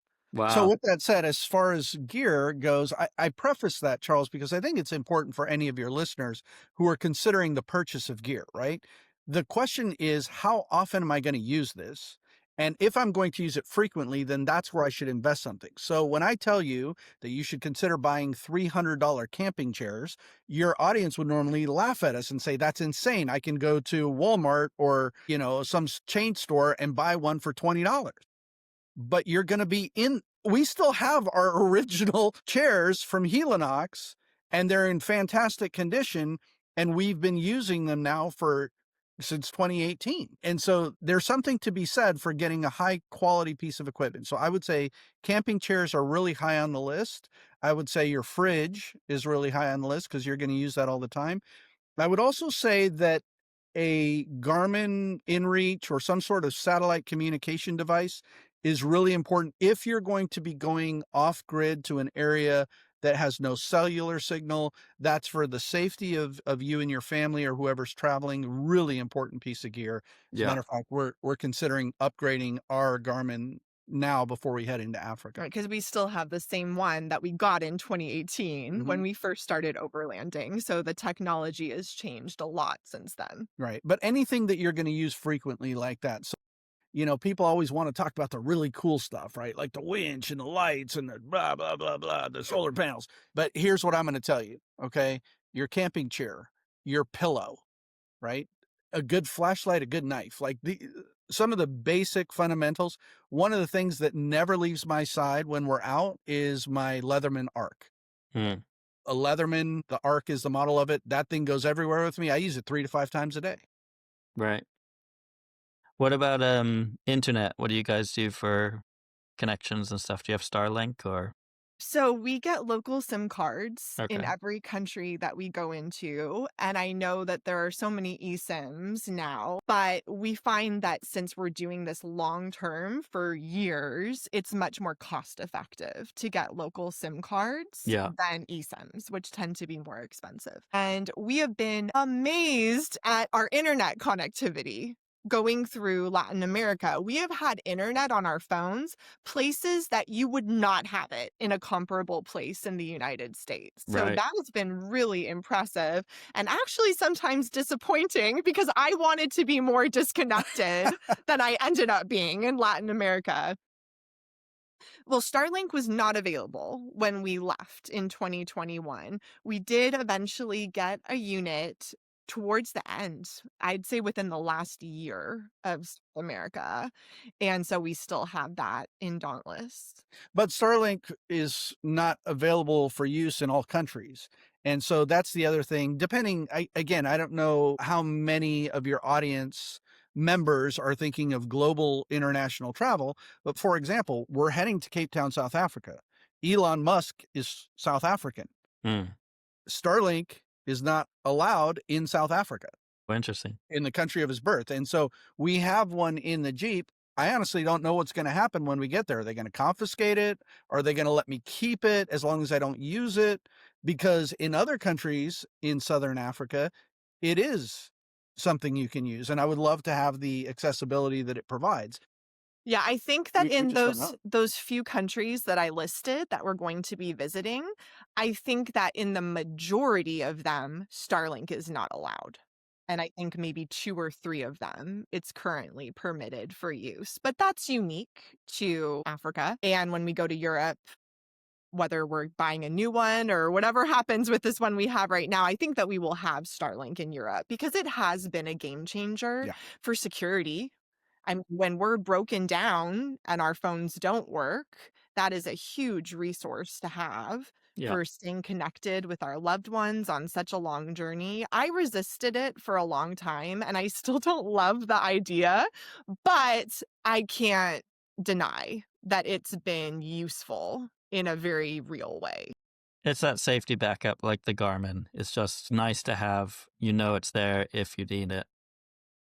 [SPEAKER 2] So
[SPEAKER 1] Wow.
[SPEAKER 2] with that said, as far as gear goes, I preface that, Charles, because I think it's important for any of your listeners who are considering the purchase of gear, right? The question is, how often am I going to use this? And if I'm going to use it frequently, then that's where I should invest something. So when I tell you that you should consider buying $300 camping chairs, your audience would normally laugh at us and say, that's insane. I can go to Walmart or, some chain store and buy one for $20. But you're going to be we still have our original chairs from Helinox and they're in fantastic condition. And we've been using them now since 2018. And so there's something to be said for getting a high quality piece of equipment. So I would say camping chairs are really high on the list. I would say your fridge is really high on the list because you're going to use that all the time. I would also say that a Garmin InReach or some sort of satellite communication device is really important if you're going to be going off grid to an area that has no cellular signal. That's for the safety of you and your family or whoever's traveling. Really important piece of gear. As a
[SPEAKER 1] Yeah.
[SPEAKER 2] matter of fact, we're considering upgrading our Garmin now before we head into Africa.
[SPEAKER 3] Right, because we still have the same one that we got in 2018 when
[SPEAKER 2] Mhm.
[SPEAKER 3] we first started overlanding. So the technology has changed a lot since then.
[SPEAKER 2] Right. But anything that you're going to use frequently like that. So people always want to talk about the really cool stuff, right? Like the winch and the lights and the blah, blah, blah, blah, the solar panels. But here's what I'm going to tell you, okay? Your camping chair, your pillow, right? A good flashlight, a good knife, like some of the basic fundamentals. One of the things that never leaves my side when we're out is my Leatherman Arc.
[SPEAKER 1] Hmm.
[SPEAKER 2] A Leatherman, the Arc is the model of it. That thing goes everywhere with me. I use it 3 to 5 times a day.
[SPEAKER 1] Right. What about internet? What do you guys do for connections and stuff? Do you have Starlink or?
[SPEAKER 3] So we get local SIM cards in
[SPEAKER 1] Okay.
[SPEAKER 3] every country that we go into. And I know that there are so many eSIMs now, but we find that since we're doing this long term for years, it's much more cost effective to get local SIM cards
[SPEAKER 1] Yeah.
[SPEAKER 3] than eSIMs, which tend to be more expensive. And we have been amazed at our internet connectivity. Going through Latin America, we have had internet on our phones places that you would not have it in a comparable place in the United States. So
[SPEAKER 1] Right.
[SPEAKER 3] that has been really impressive and actually sometimes disappointing because I wanted to be more disconnected than I ended up being in Latin America. Well, Starlink was not available when we left in 2021. We did eventually get a unit towards the end, I'd say within the last year of South America. And so we still have that in Dauntless.
[SPEAKER 2] But Starlink is not available for use in all countries. And so that's the other thing. I don't know how many of your audience members are thinking of global international travel. But for example, we're heading to Cape Town, South Africa. Elon Musk is South African.
[SPEAKER 1] Hmm.
[SPEAKER 2] Starlink is not allowed in South Africa,
[SPEAKER 1] Well, interesting.
[SPEAKER 2] in the country of his birth. And so we have one in the Jeep. I honestly don't know what's going to happen when we get there. Are they going to confiscate it? Are they going to let me keep it as long as I don't use it? Because in other countries in Southern Africa, it is something you can use. And I would love to have the accessibility that it provides.
[SPEAKER 3] Yeah, I think that
[SPEAKER 2] We
[SPEAKER 3] in
[SPEAKER 2] just don't know.
[SPEAKER 3] those few countries that I listed that we're going to be visiting, I think that in the majority of them, Starlink is not allowed. And I think maybe 2 or 3 of them, it's currently permitted for use. But that's unique to Africa. And when we go to Europe, whether we're buying a new one or whatever happens with this one we have right now, I think that we will have Starlink in Europe because it has been a game changer
[SPEAKER 2] Yeah.
[SPEAKER 3] for security. When we're broken down and our phones don't work, that is a huge resource to have
[SPEAKER 1] Yeah.
[SPEAKER 3] for staying connected with our loved ones on such a long journey. I resisted it for a long time and I still don't love the idea, but I can't deny that it's been useful in a very real way.
[SPEAKER 1] It's that safety backup like the Garmin. It's just nice to have. You know it's there if you need it.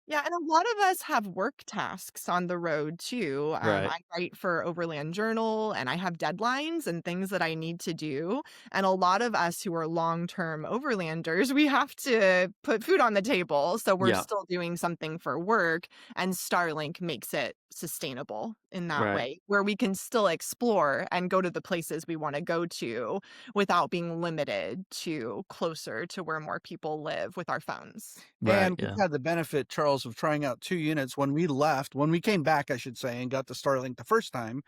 [SPEAKER 3] Yeah, and a lot of us have work tasks on the road too.
[SPEAKER 1] Right.
[SPEAKER 3] I write for Overland Journal and I have deadlines and things that I need to do. And a lot of us who are long-term overlanders, we have to put food on the table. So we're
[SPEAKER 1] Yeah.
[SPEAKER 3] still doing something for work. And Starlink makes it sustainable in that
[SPEAKER 1] Right.
[SPEAKER 3] way, where we can still explore and go to the places we want to go to without being limited to closer to where more people live with our phones.
[SPEAKER 1] Right.
[SPEAKER 2] And we've
[SPEAKER 1] Yeah.
[SPEAKER 2] had the benefit, Charles, of trying out 2 units. When we came back, I should say, and got the Starlink the first time,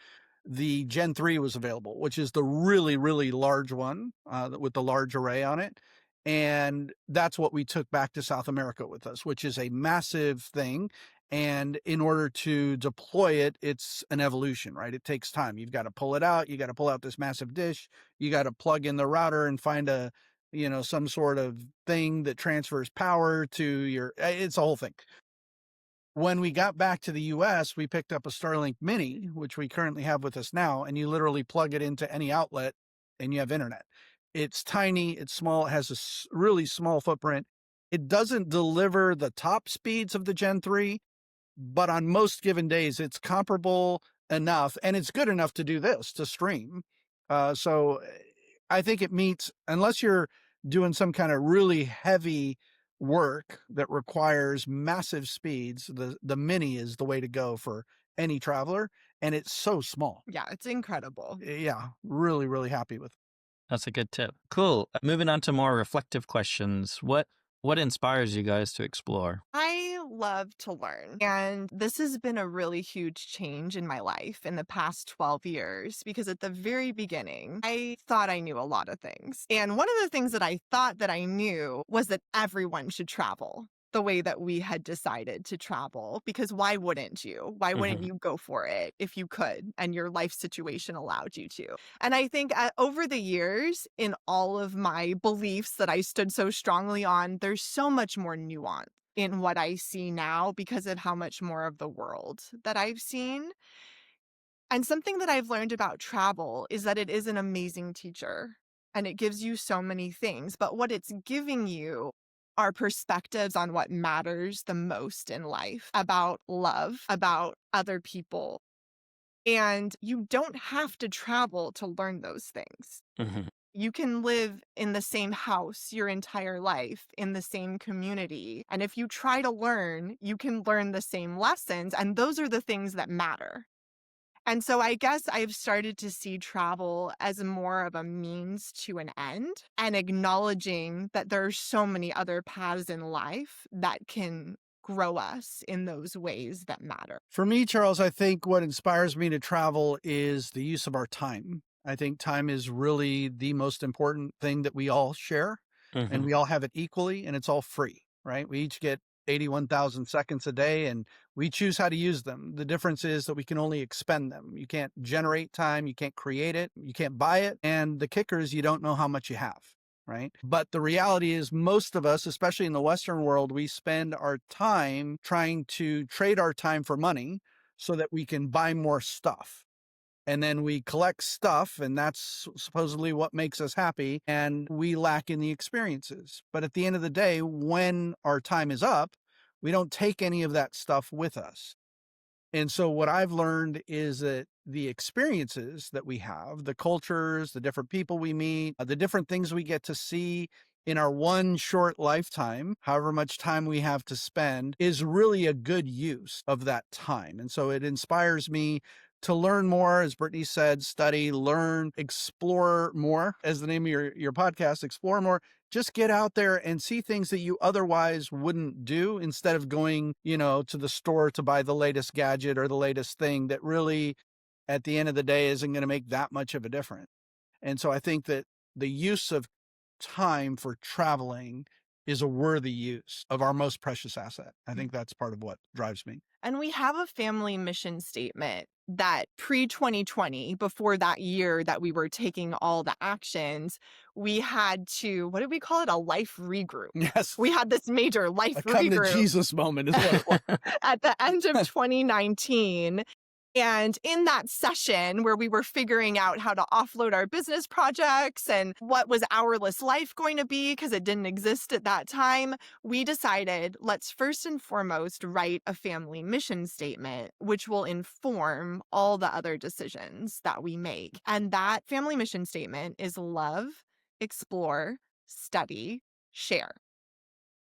[SPEAKER 2] the Gen 3 was available, which is the really, really large one, with the large array on it. And that's what we took back to South America with us, which is a massive thing. And in order to deploy it, it's an evolution, right? It takes time. You've got to pull it out. You got to pull out this massive dish. You got to plug in the router and find some sort of thing that transfers power to it's a whole thing. When we got back to the US, we picked up a Starlink Mini, which we currently have with us now, and you literally plug it into any outlet and you have internet. It's tiny, it's small, it has a really small footprint. It doesn't deliver the top speeds of the Gen 3, but on most given days, it's comparable enough, and it's good enough to do this, to stream. So I think it meets, unless you're doing some kind of really heavy work that requires massive speeds, the Mini is the way to go for any traveler, and it's so small.
[SPEAKER 3] Yeah, it's incredible.
[SPEAKER 2] Yeah, really, really happy with it.
[SPEAKER 1] That's a good tip. Cool. Moving on to more reflective questions. What inspires you guys to explore?
[SPEAKER 3] I love to learn. And this has been a really huge change in my life in the past 12 years because at the very beginning, I thought I knew a lot of things. And one of the things that I thought that I knew was that everyone should travel the way that we had decided to travel because why wouldn't you? Why wouldn't
[SPEAKER 1] Mhm.
[SPEAKER 3] you go for it if you could and your life situation allowed you to? And I think over the years, in all of my beliefs that I stood so strongly on, there's so much more nuance in what I see now because of how much more of the world that I've seen. And something that I've learned about travel is that it is an amazing teacher and it gives you so many things. But what it's giving you are perspectives on what matters the most in life about love, about other people. And you don't have to travel to learn those things.
[SPEAKER 1] Mhm.
[SPEAKER 3] You can live in the same house your entire life, in the same community. And if you try to learn, you can learn the same lessons. And those are the things that matter. And so I guess I've started to see travel as more of a means to an end and acknowledging that there are so many other paths in life that can grow us in those ways that matter.
[SPEAKER 2] For me, Charles, I think what inspires me to travel is the use of our time. I think time is really the most important thing that we all share, and
[SPEAKER 1] Mhm.
[SPEAKER 2] we all have it equally, and it's all free, right? We each get 81,000 seconds a day, and we choose how to use them. The difference is that we can only expend them. You can't generate time, you can't create it, you can't buy it, and the kicker is you don't know how much you have. Right. But the reality is, most of us, especially in the Western world, we spend our time trying to trade our time for money so that we can buy more stuff. And then we collect stuff, and that's supposedly what makes us happy. And we lack in the experiences. But at the end of the day, when our time is up, we don't take any of that stuff with us. And so what I've learned is that the experiences that we have, the cultures, the different people we meet, the different things we get to see in our one short lifetime, however much time we have to spend, is really a good use of that time. And so it inspires me to learn more, as Brittany said, study, learn, explore more, as the name of your podcast, explore more. just get out there and see things that you otherwise wouldn't do, instead of going, to the store to buy the latest gadget or the latest thing that really, at the end of the day, isn't going to make that much of a difference. And so I think that the use of time for traveling is a worthy use of our most precious asset. I think that's part of what drives me.
[SPEAKER 3] And we have a family mission statement that pre-2020, before that year that we were taking all the actions, we had to, what did we call it? A life regroup.
[SPEAKER 2] Yes.
[SPEAKER 3] We had this major life
[SPEAKER 2] A come to
[SPEAKER 3] regroup
[SPEAKER 2] Jesus moment is what it was.
[SPEAKER 3] at the end of 2019. And in that session where we were figuring out how to offload our business projects and what was Hourless life going to be, because it didn't exist at that time, we decided, let's first and foremost write a family mission statement, which will inform all the other decisions that we make. And that family mission statement is love, explore, study, share.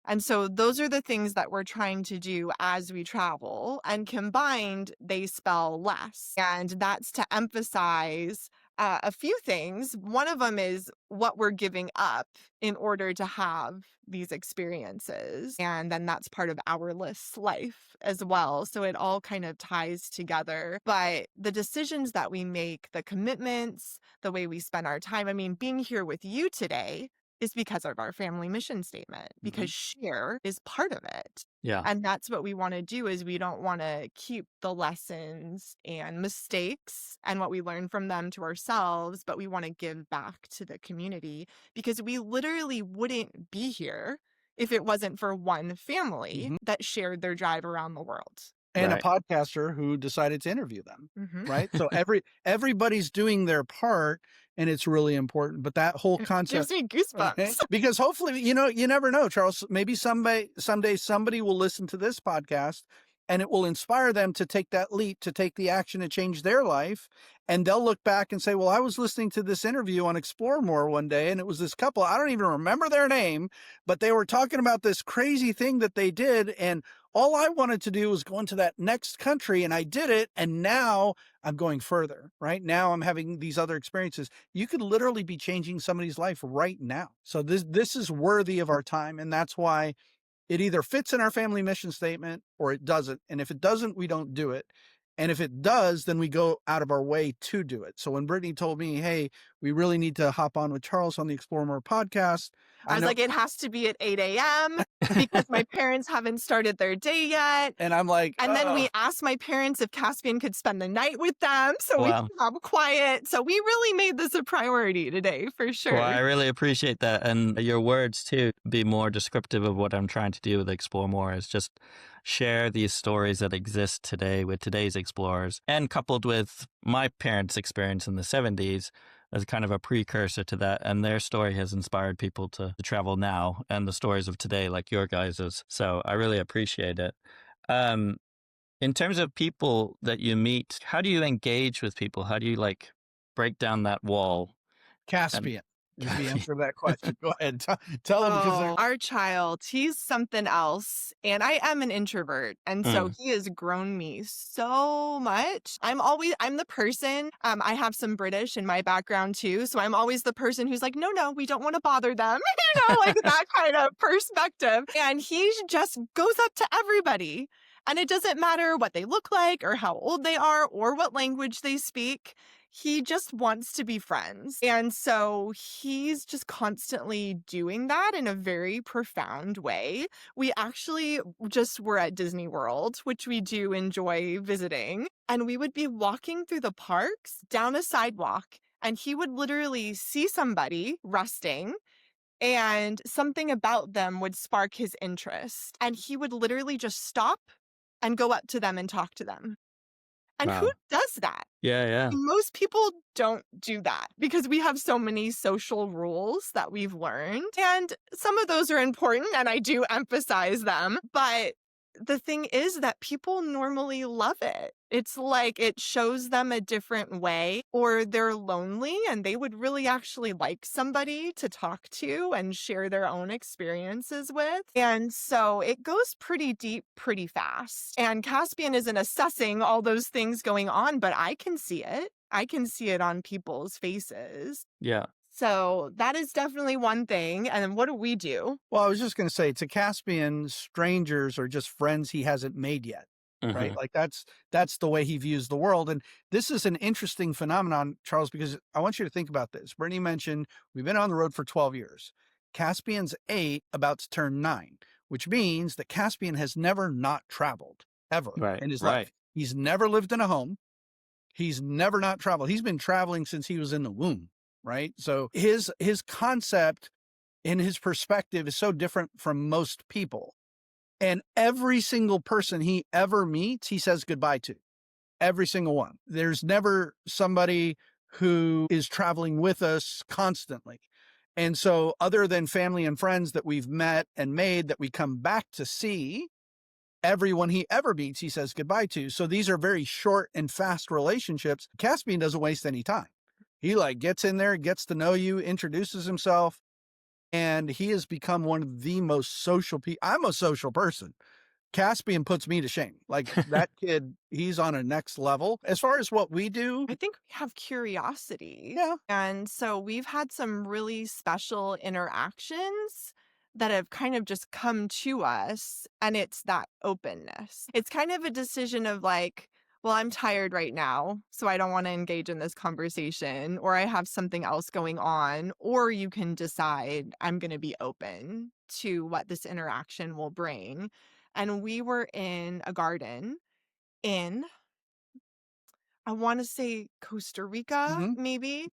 [SPEAKER 3] And so those are the things that we're trying to do as we travel. And combined, they spell less. And that's to emphasize a few things. One of them is what we're giving up in order to have these experiences. And then that's part of Hourless life as well. So it all kind of ties together. But the decisions that we make, the commitments, the way we spend our time, I mean, being here with you today is because of our family mission statement, because share is part of it.
[SPEAKER 1] Yeah.
[SPEAKER 3] And that's what we want to do, is we don't want to keep the lessons and mistakes and what we learn from them to ourselves, but we want to give back to the community, because we literally wouldn't be here if it wasn't for one family that shared their drive around the world.
[SPEAKER 2] And
[SPEAKER 1] Right.
[SPEAKER 2] a podcaster who decided to interview them, right? So everybody's doing their part, and it's really important. But that whole
[SPEAKER 3] It
[SPEAKER 2] concept
[SPEAKER 3] gives me goosebumps.
[SPEAKER 2] right? Because hopefully, you never know, Charles. Maybe someday somebody will listen to this podcast, and it will inspire them to take that leap, to take the action to change their life. And they'll look back and say, well, I was listening to this interview on Explore More one day, and it was this couple, I don't even remember their name, but they were talking about this crazy thing that they did. And all I wanted to do was go into that next country, and I did it. And now I'm going further, right? Now I'm having these other experiences. You could literally be changing somebody's life right now. So this is worthy of our time. And that's why it either fits in our family mission statement or it doesn't. And if it doesn't, we don't do it. And if it does, then we go out of our way to do it. So when Brittany told me, hey, we really need to hop on with Charles on the Explore More podcast,
[SPEAKER 3] I was like, it has to be at 8 a.m. because my parents haven't started their day yet.
[SPEAKER 2] And I'm like,
[SPEAKER 3] and then we asked my parents if Caspian could spend the night with them so we could have quiet. So we really made this a priority today, for sure.
[SPEAKER 1] Well, I really appreciate that. And your words, too, be more descriptive of what I'm trying to do with Explore More, is just share these stories that exist today with today's explorers, and coupled with my parents' experience in the 70s as kind of a precursor to that. And their story has inspired people to travel now, and the stories of today, like your guys's. So I really appreciate it. In terms of people that you meet, how do you engage with people? How do you break down that wall?
[SPEAKER 2] Caspian is the answer to that question. Go ahead. Tell them.
[SPEAKER 3] Oh, our child, he's something else. And I am an introvert. And so he has grown me so much. I'm the person, I have some British in my background too. So I'm always the person who's like, no, we don't want to bother them. That kind of perspective. And he just goes up to everybody. And it doesn't matter what they look like or how old they are or what language they speak. He just wants to be friends. And so he's just constantly doing that in a very profound way. We actually just were at Disney World, which we do enjoy visiting. And we would be walking through the parks down a sidewalk, and he would literally see somebody resting, and something about them would spark his interest. And he would literally just stop and go up to them and talk to them. And who does that?
[SPEAKER 1] Yeah.
[SPEAKER 3] Most people don't do that because we have so many social rules that we've learned. And some of those are important, and I do emphasize them. But the thing is that people normally love it. It's like it shows them a different way, or they're lonely and they would really actually like somebody to talk to and share their own experiences with. And so it goes pretty deep pretty fast. And Caspian isn't assessing all those things going on, but I can see it. I can see it on people's faces.
[SPEAKER 1] Yeah.
[SPEAKER 3] So that is definitely one thing. And then what do we do?
[SPEAKER 2] Well, I was just going to say to Caspian, strangers are just friends he hasn't made yet. Right.
[SPEAKER 1] Hmm.
[SPEAKER 2] Like that's the way he views the world. And this is an interesting phenomenon, Charles, because I want you to think about this. Brittany mentioned we've been on the road for 12 years. Caspian's 8, about to turn 9, which means that Caspian has never not traveled ever
[SPEAKER 1] Right,
[SPEAKER 2] in his
[SPEAKER 1] right.
[SPEAKER 2] life. He's never lived in a home. He's never not traveled. He's been traveling since he was in the womb. Right. So his concept and his perspective is so different from most people. And every single person he ever meets, he says goodbye to. Every single one. There's never somebody who is traveling with us constantly. And so, other than family and friends that we've met and made that we come back to see, everyone he ever meets, he says goodbye to. So, these are very short and fast relationships. Caspian doesn't waste any time. He like gets in there, gets to know you, introduces himself, and he has become one of the most social people. I'm a social person. Caspian puts me to shame. Like that kid, he's on a next level. As far as what we do,
[SPEAKER 3] I think we have curiosity.
[SPEAKER 2] yeah.
[SPEAKER 3] And so we've had some really special interactions that have kind of just come to us. And it's that openness. It's kind of a decision of like, well, I'm tired right now, so I don't want to engage in this conversation, or I have something else going on. Or you can decide I'm going to be open to what this interaction will bring. And we were in a garden in I wanna say Costa Rica,
[SPEAKER 2] Hmm.
[SPEAKER 3] maybe,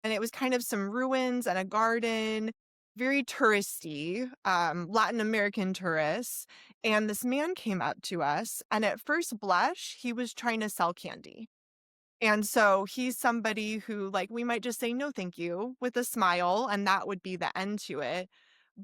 [SPEAKER 3] and it was kind of some ruins and a garden, very touristy, Latin American tourists, and this man came up to us, and at first blush, he was trying to sell candy. And so he's somebody who, like, we might just say, "No, thank you," with a smile, and that would be the end to it.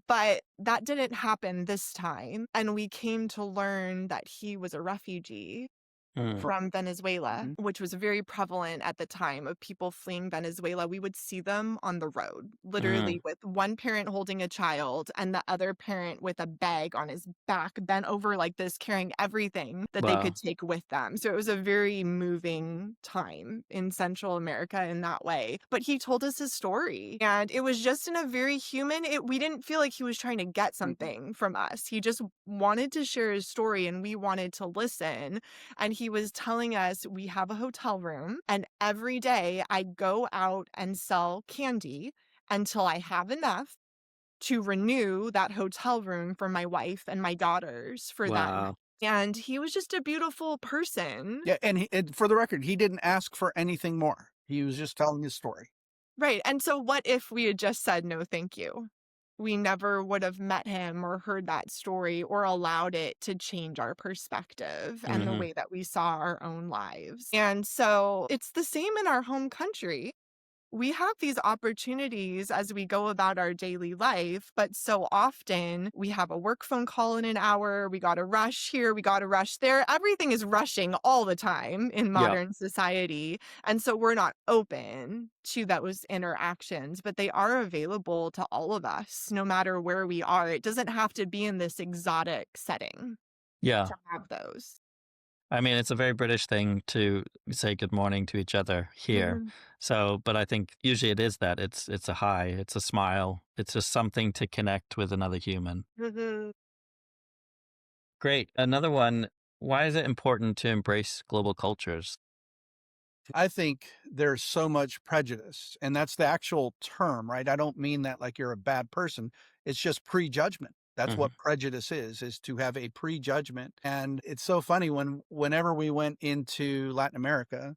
[SPEAKER 3] But that didn't happen this time, and we came to learn that he was a refugee
[SPEAKER 1] Mm.
[SPEAKER 3] from Venezuela,
[SPEAKER 2] Mhm.
[SPEAKER 3] which was very prevalent at the time of people fleeing Venezuela. We would see them on the road, literally
[SPEAKER 1] Mm.
[SPEAKER 3] with one parent holding a child and the other parent with a bag on his back, bent over like this, carrying everything that they could
[SPEAKER 1] Wow.
[SPEAKER 3] take with them. So it was a very moving time in Central America in that way. But he told us his story, and it was just in a very human, we didn't feel like he was trying to get
[SPEAKER 2] Mhm.
[SPEAKER 3] something from us. He just wanted to share his story, and we wanted to listen. And he was telling us, we have a hotel room, and every day I go out and sell candy until I have enough to renew that hotel room for my wife and my daughters for them.
[SPEAKER 1] Wow.
[SPEAKER 3] And he was just a beautiful person.
[SPEAKER 2] Yeah. And for the record, he didn't ask for anything more. He was just telling his story.
[SPEAKER 3] Right. And so, what if we had just said no, thank you? We never would have met him or heard that story or allowed it to change our perspective and the
[SPEAKER 1] Mhm.
[SPEAKER 3] way that we saw our own lives. And so, it's the same in our home country. We have these opportunities as we go about our daily life, but so often we have a work phone call in an hour, we got to rush here, we got to rush there. Everything is rushing all the time in
[SPEAKER 1] Yep.
[SPEAKER 3] modern society. And so we're not open to those interactions, but they are available to all of us, no matter where we are. It doesn't have to be in this exotic setting
[SPEAKER 1] Yeah.
[SPEAKER 3] to have those.
[SPEAKER 1] I mean, it's a very British thing to say good morning to each other here.
[SPEAKER 3] Mhm.
[SPEAKER 1] So, but I think usually it is that it's a hi, it's a smile, it's just something to connect with another human.
[SPEAKER 3] Mhm.
[SPEAKER 1] Great. Another one. Why is it important to embrace global cultures?
[SPEAKER 2] I think there's so much prejudice, and that's the actual term, right? I don't mean that like you're a bad person. It's just prejudgment. That's
[SPEAKER 1] Hmm.
[SPEAKER 2] what prejudice is to have a prejudgment. And it's so funny whenever we went into Latin America,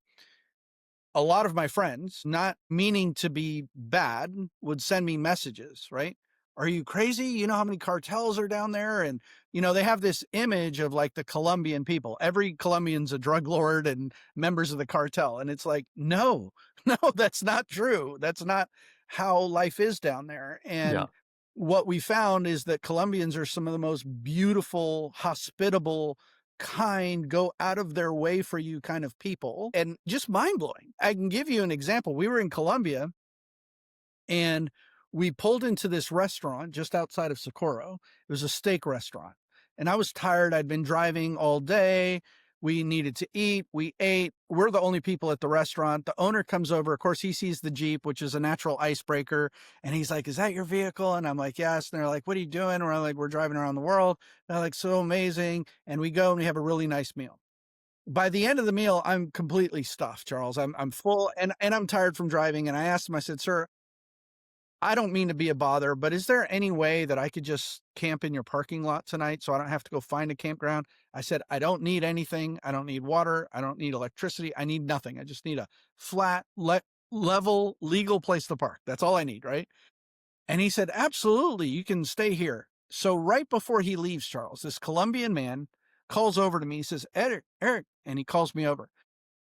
[SPEAKER 2] a lot of my friends, not meaning to be bad, would send me messages, right? Are you crazy? You know how many cartels are down there? And, they have this image of like the Colombian people. Every Colombian's a drug lord and members of the cartel. And it's like, no, no, that's not true. That's not how life is down there.
[SPEAKER 1] Yeah.
[SPEAKER 2] And what we found is that Colombians are some of the most beautiful, hospitable, kind, go out of their way for you kind of people, and just mind blowing. I can give you an example. We were in Colombia and we pulled into this restaurant just outside of Socorro. It was a steak restaurant. And I was tired. I'd been driving all day. We needed to eat. We ate. We're the only people at the restaurant. The owner comes over. Of course, he sees the Jeep, which is a natural icebreaker. And he's like, "Is that your vehicle?" And I'm like, "Yes." And they're like, "What are you doing?" And we're like, "We're driving around the world." And they're like, "So amazing." And we go and we have a really nice meal. By the end of the meal, I'm completely stuffed, Charles. I'm full and I'm tired from driving. And I asked him, I said, "Sir, I don't mean to be a bother, but is there any way that I could just camp in your parking lot tonight so I don't have to go find a campground?" I said, "I don't need anything. I don't need water. I don't need electricity. I need nothing. I just need a flat, level, legal place to park. That's all I need." Right. And he said, "Absolutely. You can stay here." So right before he leaves, Charles, this Colombian man calls over to me. He says, Eric, and he calls me over.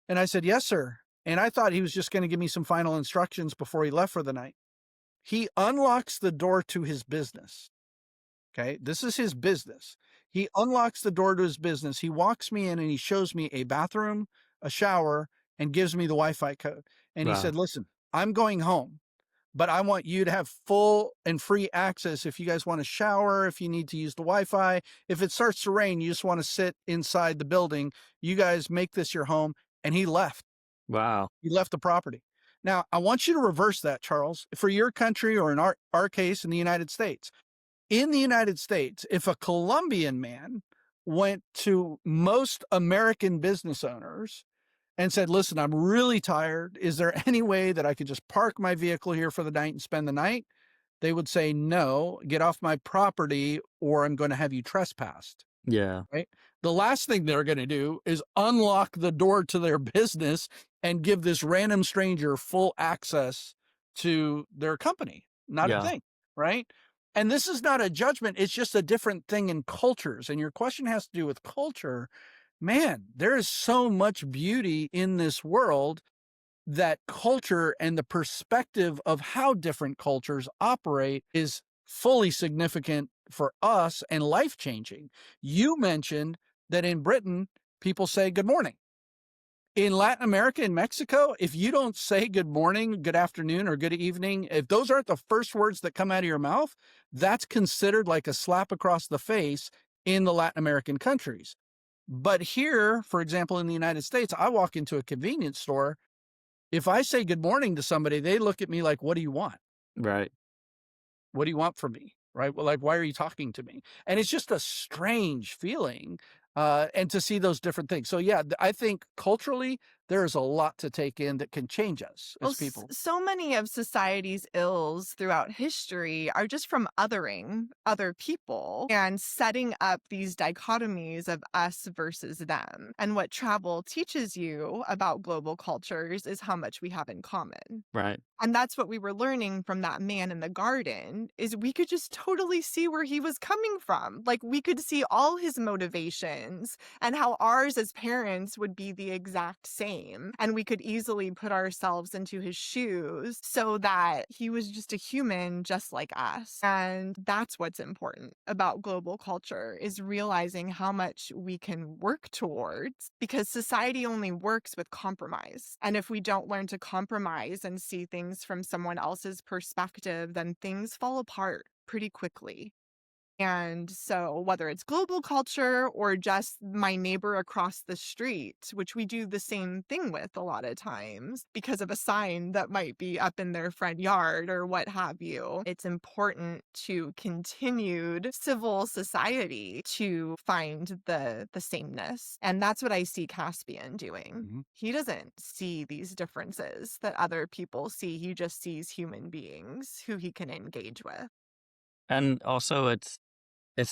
[SPEAKER 2] And I said, "Yes, sir." And I thought he was just going to give me some final instructions before he left for the night. He unlocks the door to his business. Okay. This is his business. He unlocks the door to his business. He walks me in and he shows me a bathroom, a shower, and gives me the Wi-Fi code. And he said,
[SPEAKER 4] Wow.
[SPEAKER 2] "Listen, I'm going home, but I want you to have full and free access. If you guys want to shower, if you need to use the Wi-Fi, if it starts to rain, you just want to sit inside the building. You guys make this your home." And he left.
[SPEAKER 4] Wow.
[SPEAKER 2] He left the property. Now, I want you to reverse that, Charles, for your country or in our case in the United States. In the United States, if a Colombian man went to most American business owners and said, "Listen, I'm really tired. Is there any way that I could just park my vehicle here for the night and spend the night?" They would say, "No, get off my property or I'm going to have you trespassed."
[SPEAKER 4] Yeah.
[SPEAKER 2] Right? The last thing they're going to do is unlock the door to their business and give this random stranger full access to their company. Not a
[SPEAKER 4] Yeah.
[SPEAKER 2] thing, right? And this is not a judgment. It's just a different thing in cultures. And your question has to do with culture. Man, there is so much beauty in this world that culture and the perspective of how different cultures operate is fully significant for us and life changing. You mentioned that in Britain, people say good morning. In Latin America and Mexico, if you don't say good morning, good afternoon, or good evening, if those aren't the first words that come out of your mouth, that's considered like a slap across the face in the Latin American countries. But here, for example, in the United States, I walk into a convenience store. If I say good morning to somebody, they look at me like, "What do you want?
[SPEAKER 4] Right.
[SPEAKER 2] What do you want from me?" Right? Well, like, "Why are you talking to me?" And it's just a strange feeling, and to see those different things. So yeah, I think culturally there is a lot to take in that can change us
[SPEAKER 3] Well,
[SPEAKER 2] as people.
[SPEAKER 3] so many of society's ills throughout history are just from othering other people and setting up these dichotomies of us versus them. And what travel teaches you about global cultures is how much we have in common.
[SPEAKER 4] Right.
[SPEAKER 3] And that's what we were learning from that man in the garden is we could just totally see where he was coming from. Like we could see all his motivations and how ours as parents would be the exact same. And we could easily put ourselves into his shoes so that he was just a human just like us. And that's what's important about global culture is realizing how much we can work towards because society only works with compromise. And if we don't learn to compromise and see things from someone else's perspective, then things fall apart pretty quickly. And so, whether it's global culture or just my neighbor across the street, which we do the same thing with a lot of times because of a sign that might be up in their front yard or what have you, it's important to continued civil society to find the sameness. And that's what I see Caspian doing.
[SPEAKER 2] Mhm.
[SPEAKER 3] He doesn't see these differences that other people see. He just sees human beings who he can engage with.
[SPEAKER 1] And also it's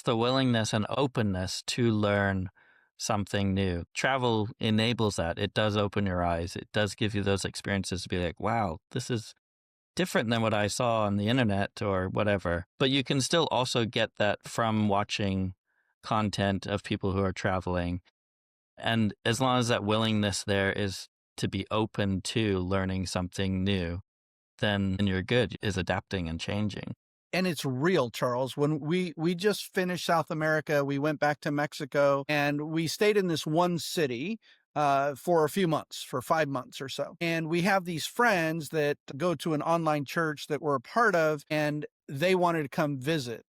[SPEAKER 1] the willingness and openness to learn something new. Travel enables that. It does open your eyes. It does give you those experiences to be like, wow, this is different than what I saw on the internet or whatever. But you can still also get that from watching content of people who are traveling. And as long as that willingness there is to be open to learning something new, then you're good, is adapting and changing.
[SPEAKER 2] And it's real, Charles. When we just finished South America, we went back to Mexico and we stayed in this one city for a few months, for 5 months or so. And we have these friends that go to an online church that we're a part of, and they wanted to come visit.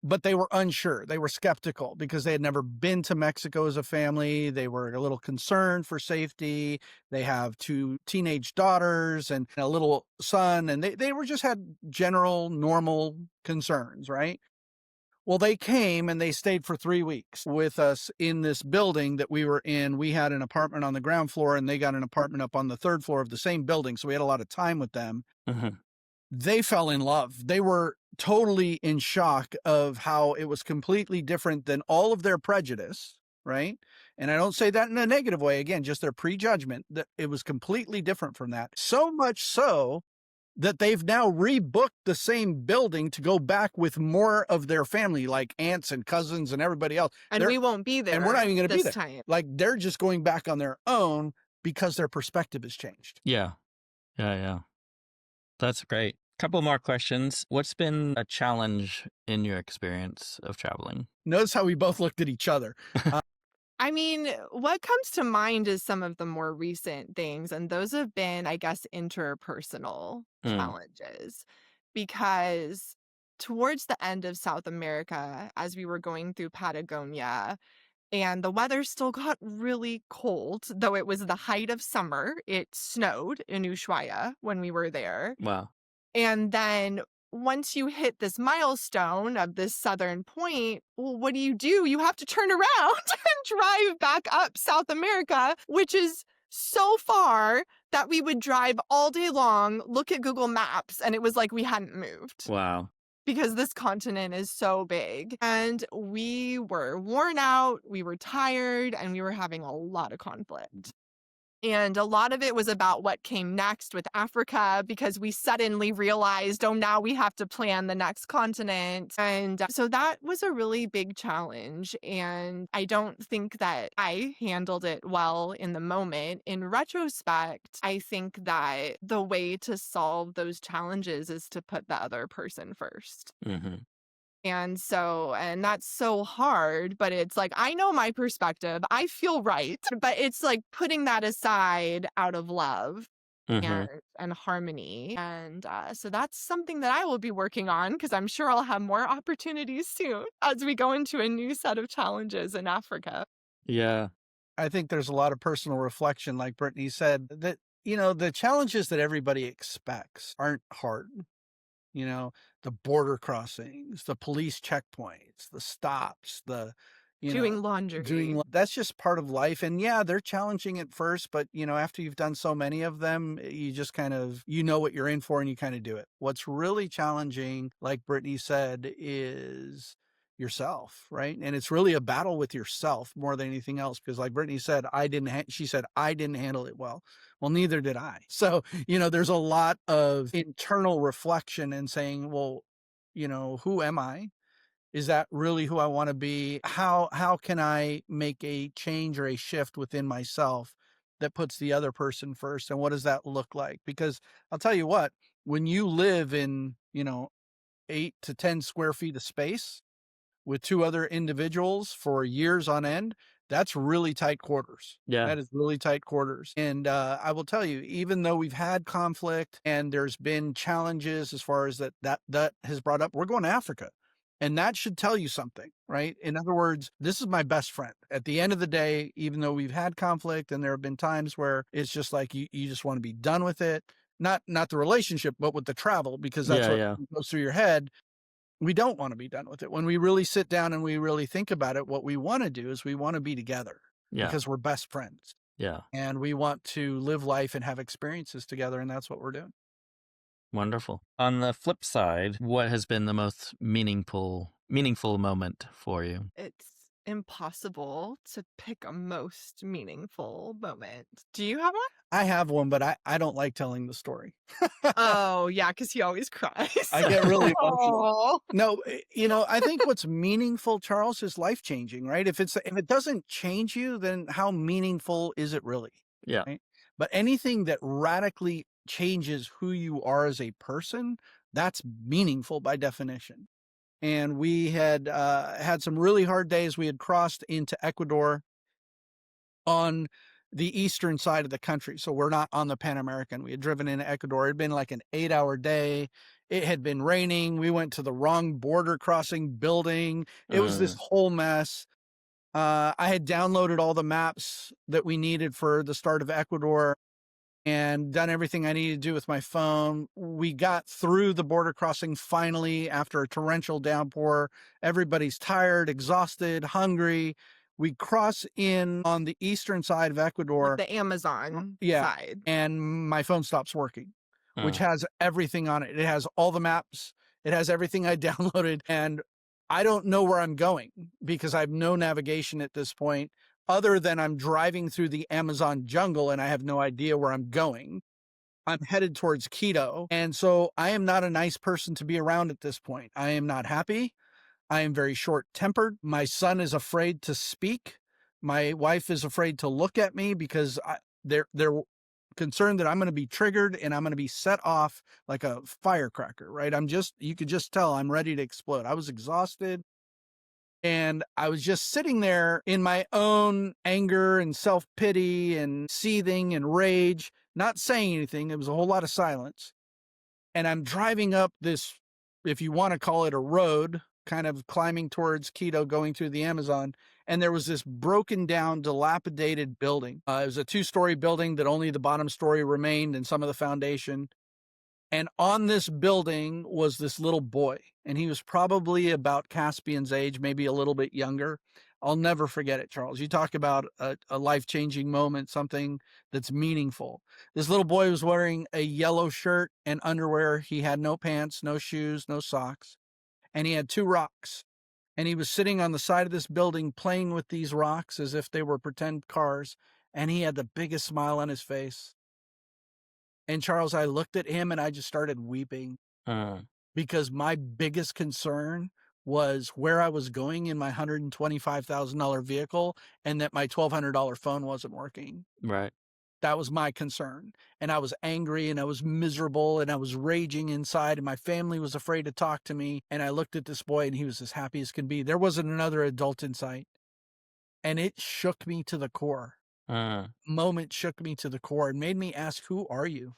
[SPEAKER 2] but they were unsure. They were skeptical because they had never been to Mexico as a family. They were a little concerned for safety. They have 2 teenage daughters and a little son, and they were just had general normal concerns, right? Well, they came and they stayed for 3 weeks with us in this building that we were in. We had an apartment on the ground floor and they got an apartment up on the 3rd floor of the same building. So we had a lot of time with them.
[SPEAKER 1] Mhm.
[SPEAKER 2] They fell in love. They were totally in shock of how it was completely different than all of their prejudice, right? And I don't say that in a negative way. Again, just their prejudgment, that it was completely different from that. So much so that they've now rebooked the same building to go back with more of their family, like aunts and cousins and everybody else.
[SPEAKER 3] And we won't be there.
[SPEAKER 2] And we're not even going to be
[SPEAKER 3] this
[SPEAKER 2] there.
[SPEAKER 3] time.
[SPEAKER 2] Like they're just going back on their own because their perspective has changed.
[SPEAKER 1] Yeah. Yeah. That's great. Couple more questions. What's been a challenge in your experience of traveling?
[SPEAKER 2] Notice how we both looked at each other.
[SPEAKER 3] I mean, what comes to mind is some of the more recent things, and those have been, I guess, interpersonal challenges. Because towards the end of South America, as we were going through Patagonia, and the weather still got really cold, though it was the height of summer, it snowed in Ushuaia when we were there.
[SPEAKER 1] Wow.
[SPEAKER 3] And then once you hit this milestone of this southern point, well, what do? You have to turn around and drive back up South America, which is so far that we would drive all day long, look at Google Maps, and it was like we hadn't moved.
[SPEAKER 1] Wow.
[SPEAKER 3] Because this continent is so big. And we were worn out, we were tired, and we were having a lot of conflict. And a lot of it was about what came next with Africa, because we suddenly realized, oh, now we have to plan the next continent. And so that was a really big challenge. And I don't think that I handled it well in the moment. In retrospect, I think that the way to solve those challenges is to put the other person first.
[SPEAKER 1] Mm-hmm.
[SPEAKER 3] And that's so hard, but it's like, I know my perspective, I feel right, but it's like putting that aside out of love and harmony. And so that's something that I will be working on, because I'm sure I'll have more opportunities soon as we go into a new set of challenges in Africa.
[SPEAKER 1] Yeah.
[SPEAKER 2] I think there's a lot of personal reflection, like Brittany said, that, the challenges that everybody expects aren't hard. The border crossings, the police checkpoints, the stops,
[SPEAKER 3] Doing laundry.
[SPEAKER 2] That's just part of life. And yeah, they're challenging at first, but after you've done so many of them, you just kind of, what you're in for and you kind of do it. What's really challenging, like Brittany said, is yourself, right? And it's really a battle with yourself more than anything else, because like Brittany said, she said, I didn't handle it well. Well, neither did I. So, there's a lot of internal reflection and saying, well, who am I? Is that really who I want to be? How can I make a change or a shift within myself that puts the other person first? And what does that look like? Because I'll tell you what, when you live in, 8 to 10 square feet of space with 2 other individuals for years on end, that's really tight quarters.
[SPEAKER 1] Yeah.
[SPEAKER 2] That is really tight quarters. And I will tell you, even though we've had conflict and there's been challenges as far as that has brought up, we're going to Africa. And that should tell you something, right? In other words, this is my best friend. At the end of the day, even though we've had conflict and there have been times where it's just like you just want to be done with it. Not the relationship, but with the travel, because that's what goes through your head. We don't want to be done with it. When we really sit down and we really think about it, what we want to do is we want to be together because we're best friends.
[SPEAKER 1] Yeah. And
[SPEAKER 2] we want to live life and have experiences together. And that's what we're doing.
[SPEAKER 1] Wonderful. On the flip side, what has been the most meaningful moment for you?
[SPEAKER 3] It's impossible to pick a most meaningful moment. Do you have one?
[SPEAKER 2] I have one, but I don't like telling the story.
[SPEAKER 3] Oh, yeah, because he always cries.
[SPEAKER 2] I get really emotional. No, I think what's meaningful, Charles, is life-changing, right? If it doesn't change you, then how meaningful is it really?
[SPEAKER 1] Yeah.
[SPEAKER 2] Right? But anything that radically changes who you are as a person, that's meaningful by definition. And we had had some really hard days. We had crossed into Ecuador on the eastern side of the country. So we're not on the Pan American. We had driven into Ecuador. It'd been like an 8-hour day. It had been raining. We went to the wrong border crossing building. It was this whole mess. I had downloaded all the maps that we needed for the start of Ecuador and done everything I needed to do with my phone. We got through the border crossing finally after a torrential downpour. Everybody's tired, exhausted, hungry. We cross in on the eastern side of
[SPEAKER 3] Like
[SPEAKER 2] Ecuador.
[SPEAKER 3] the Amazon
[SPEAKER 2] Yeah.
[SPEAKER 3] side.
[SPEAKER 2] And my phone stops working, which has everything on it. It has all the maps. It has everything I downloaded. And I don't know where I'm going because I have no navigation at this point other than I'm driving through the Amazon jungle and I have no idea where I'm going. I'm headed towards Quito. And so I am not a nice person to be around at this point. I am not happy. I am very short tempered. My son is afraid to speak. My wife is afraid to look at me because they're concerned that I'm going to be triggered and I'm going to be set off like a firecracker, right? You could just tell I'm ready to explode. I was exhausted. And I was just sitting there in my own anger and self-pity and seething and rage, not saying anything. It was a whole lot of silence. And I'm driving up this, if you want to call it a road, kind of climbing towards Quito, going through the Amazon. And there was this broken down, dilapidated building. It was a 2-story building that only the bottom story remained and some of the foundation. And on this building was this little boy, and he was probably about Caspian's age, maybe a little bit younger. I'll never forget it, Charles. You talk about a life-changing moment, something that's meaningful. This little boy was wearing a yellow shirt and underwear. He had no pants, no shoes, no socks, and he had 2 rocks. And he was sitting on the side of this building playing with these rocks as if they were pretend cars, and he had the biggest smile on his face. And Charles, I looked at him and I just started weeping because my biggest concern was where I was going in my $125,000 vehicle and that my $1,200 phone wasn't working.
[SPEAKER 1] Right.
[SPEAKER 2] That was my concern. And I was angry and I was miserable and I was raging inside and my family was afraid to talk to me. And I looked at this boy and he was as happy as can be. There wasn't another adult in sight. And it shook me to the core. Moment shook me to the core and made me ask, who are you?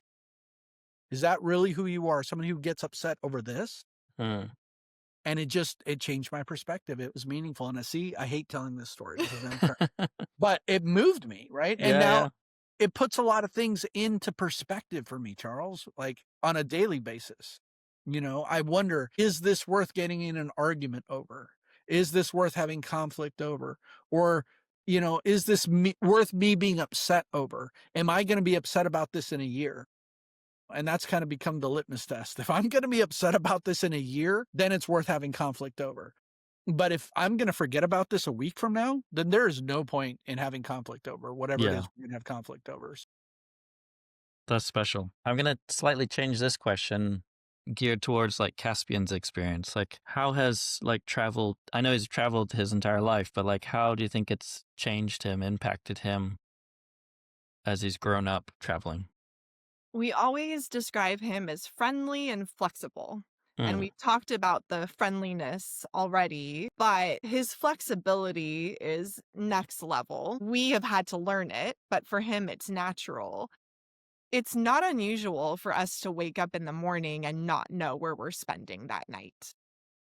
[SPEAKER 2] Is that really who you are? Someone who gets upset over this? And it changed my perspective. It was meaningful. And I hate telling this story because but it moved me, right? And now it puts a lot of things into perspective for me, Charles, like on a daily basis. You know, I wonder, is this worth getting in an argument over? Is this worth having conflict over? Or, you know, is this worth me being upset over? Am I going to be upset about this in a year? And that's kind of become the litmus test. If I'm going to be upset about this in a year, then it's worth having conflict over. But if I'm going to forget about this a week from now, then there is no point in having conflict over whatever it is we're going to have conflict over.
[SPEAKER 1] That's special. I'm going to slightly change this question geared towards like Caspian's experience. Like how has like travel, I know he's traveled his entire life, but like how do you think it's changed him, impacted him as he's grown up traveling?
[SPEAKER 3] We always describe him as friendly and flexible. And we've talked about the friendliness already, but his flexibility is next level. We have had to learn it, but for him, it's natural. It's not unusual for us to wake up in the morning and not know where we're spending that night.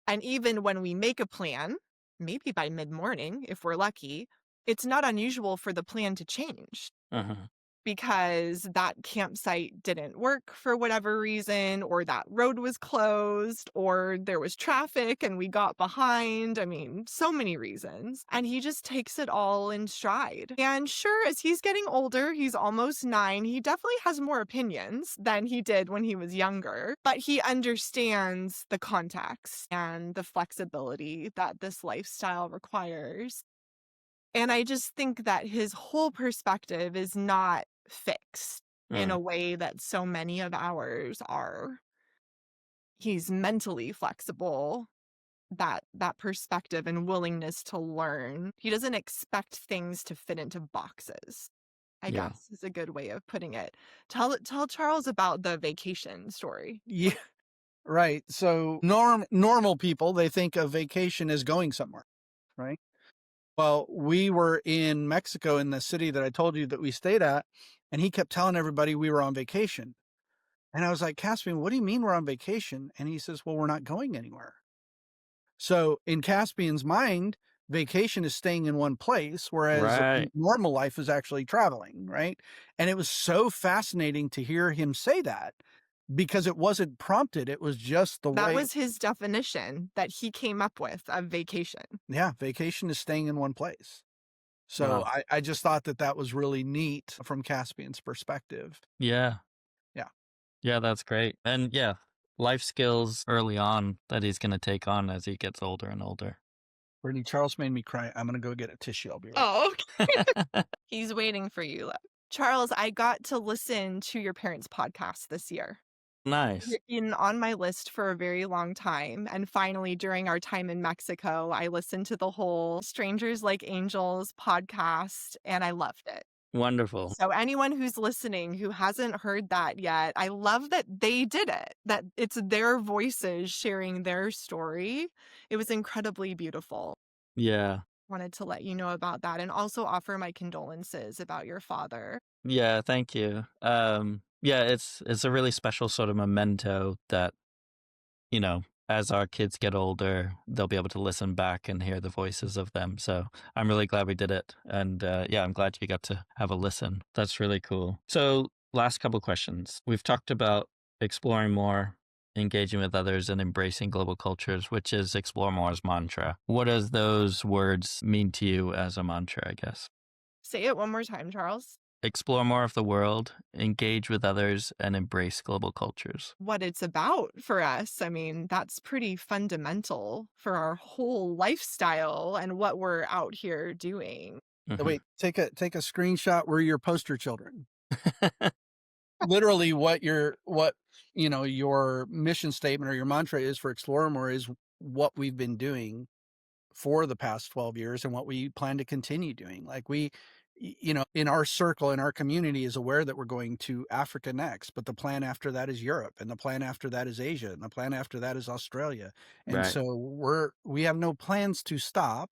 [SPEAKER 3] And even when we make a plan, maybe by mid-morning, if we're lucky, it's not unusual for the plan to change. Because that campsite didn't work for whatever reason, or that road was closed, or there was traffic and we got behind. I mean, so many reasons. And he just takes it all in stride. And sure, as he's getting older, he's almost 9, he definitely has more opinions than he did when he was younger, but he understands the context and the flexibility that this lifestyle requires. And I just think that his whole perspective is not fixed in a way that so many of ours are. He's mentally flexible, that perspective and willingness to learn. He doesn't expect things to fit into boxes, I guess is a good way of putting it. Tell Charles about the vacation story.
[SPEAKER 2] Yeah, right. So normal people, they think of vacation as going somewhere, right? Well, we were in Mexico in the city that I told you that we stayed at, and he kept telling everybody we were on vacation. And I was like, Caspian, what do you mean we're on vacation? And he says, well, we're not going anywhere. So in Caspian's mind, vacation is staying in one place, whereas
[SPEAKER 1] Right.
[SPEAKER 2] normal life is actually traveling, right? And it was so fascinating to hear him say that because it wasn't prompted. It was just the
[SPEAKER 3] That
[SPEAKER 2] way,
[SPEAKER 3] was his definition that he came up with of vacation.
[SPEAKER 2] yeah, vacation is staying in one place. So
[SPEAKER 1] Wow.
[SPEAKER 2] I just thought that that was really neat from Caspian's perspective.
[SPEAKER 1] Yeah.
[SPEAKER 2] Yeah.
[SPEAKER 1] Yeah, that's great. And yeah, life skills early on that he's going to take on as he gets older and older.
[SPEAKER 2] Brittany, Charles made me cry. I'm going to go get a tissue. I'll be right.
[SPEAKER 3] Oh, he's waiting for you. Charles, I got to listen to your parents' podcast this year.
[SPEAKER 1] Nice.
[SPEAKER 3] It's been on my list for a very long time. And finally, during our time in Mexico, I listened to the whole Strangers Like Angels podcast and I loved it.
[SPEAKER 1] Wonderful.
[SPEAKER 3] So, anyone who's listening who hasn't heard that yet, I love that they did it, that it's their voices sharing their story. It was incredibly beautiful.
[SPEAKER 1] Yeah.
[SPEAKER 3] Wanted to let you know about that and also offer my condolences about your father.
[SPEAKER 1] Yeah, thank you. Yeah, it's a really special sort of memento that, you know, as our kids get older, they'll be able to listen back and hear the voices of them. So I'm really glad we did it. And yeah, I'm glad you got to have a listen. That's really cool. So, last couple questions. We've talked about exploring more, engaging with others, and embracing global cultures, which is Explore More's mantra. What does those words mean to you as a mantra, I guess?
[SPEAKER 3] Say it one more time, Charles.
[SPEAKER 1] Explore more of the world, engage with others, and embrace global cultures.
[SPEAKER 3] What it's about for us. I mean, that's pretty fundamental for our whole lifestyle and what we're out here doing.
[SPEAKER 1] Mhm.
[SPEAKER 2] Wait, take a screenshot. We're your poster children. Literally what your mission statement or your mantra is for Explore More is what we've been doing for the past 12 years and what we plan to continue doing. Like in our circle, in our community is aware that we're going to Africa next, but the plan after that is Europe, and the plan after that is Asia, and the plan after that is Australia. And
[SPEAKER 1] Right.
[SPEAKER 2] so we have no plans to stop,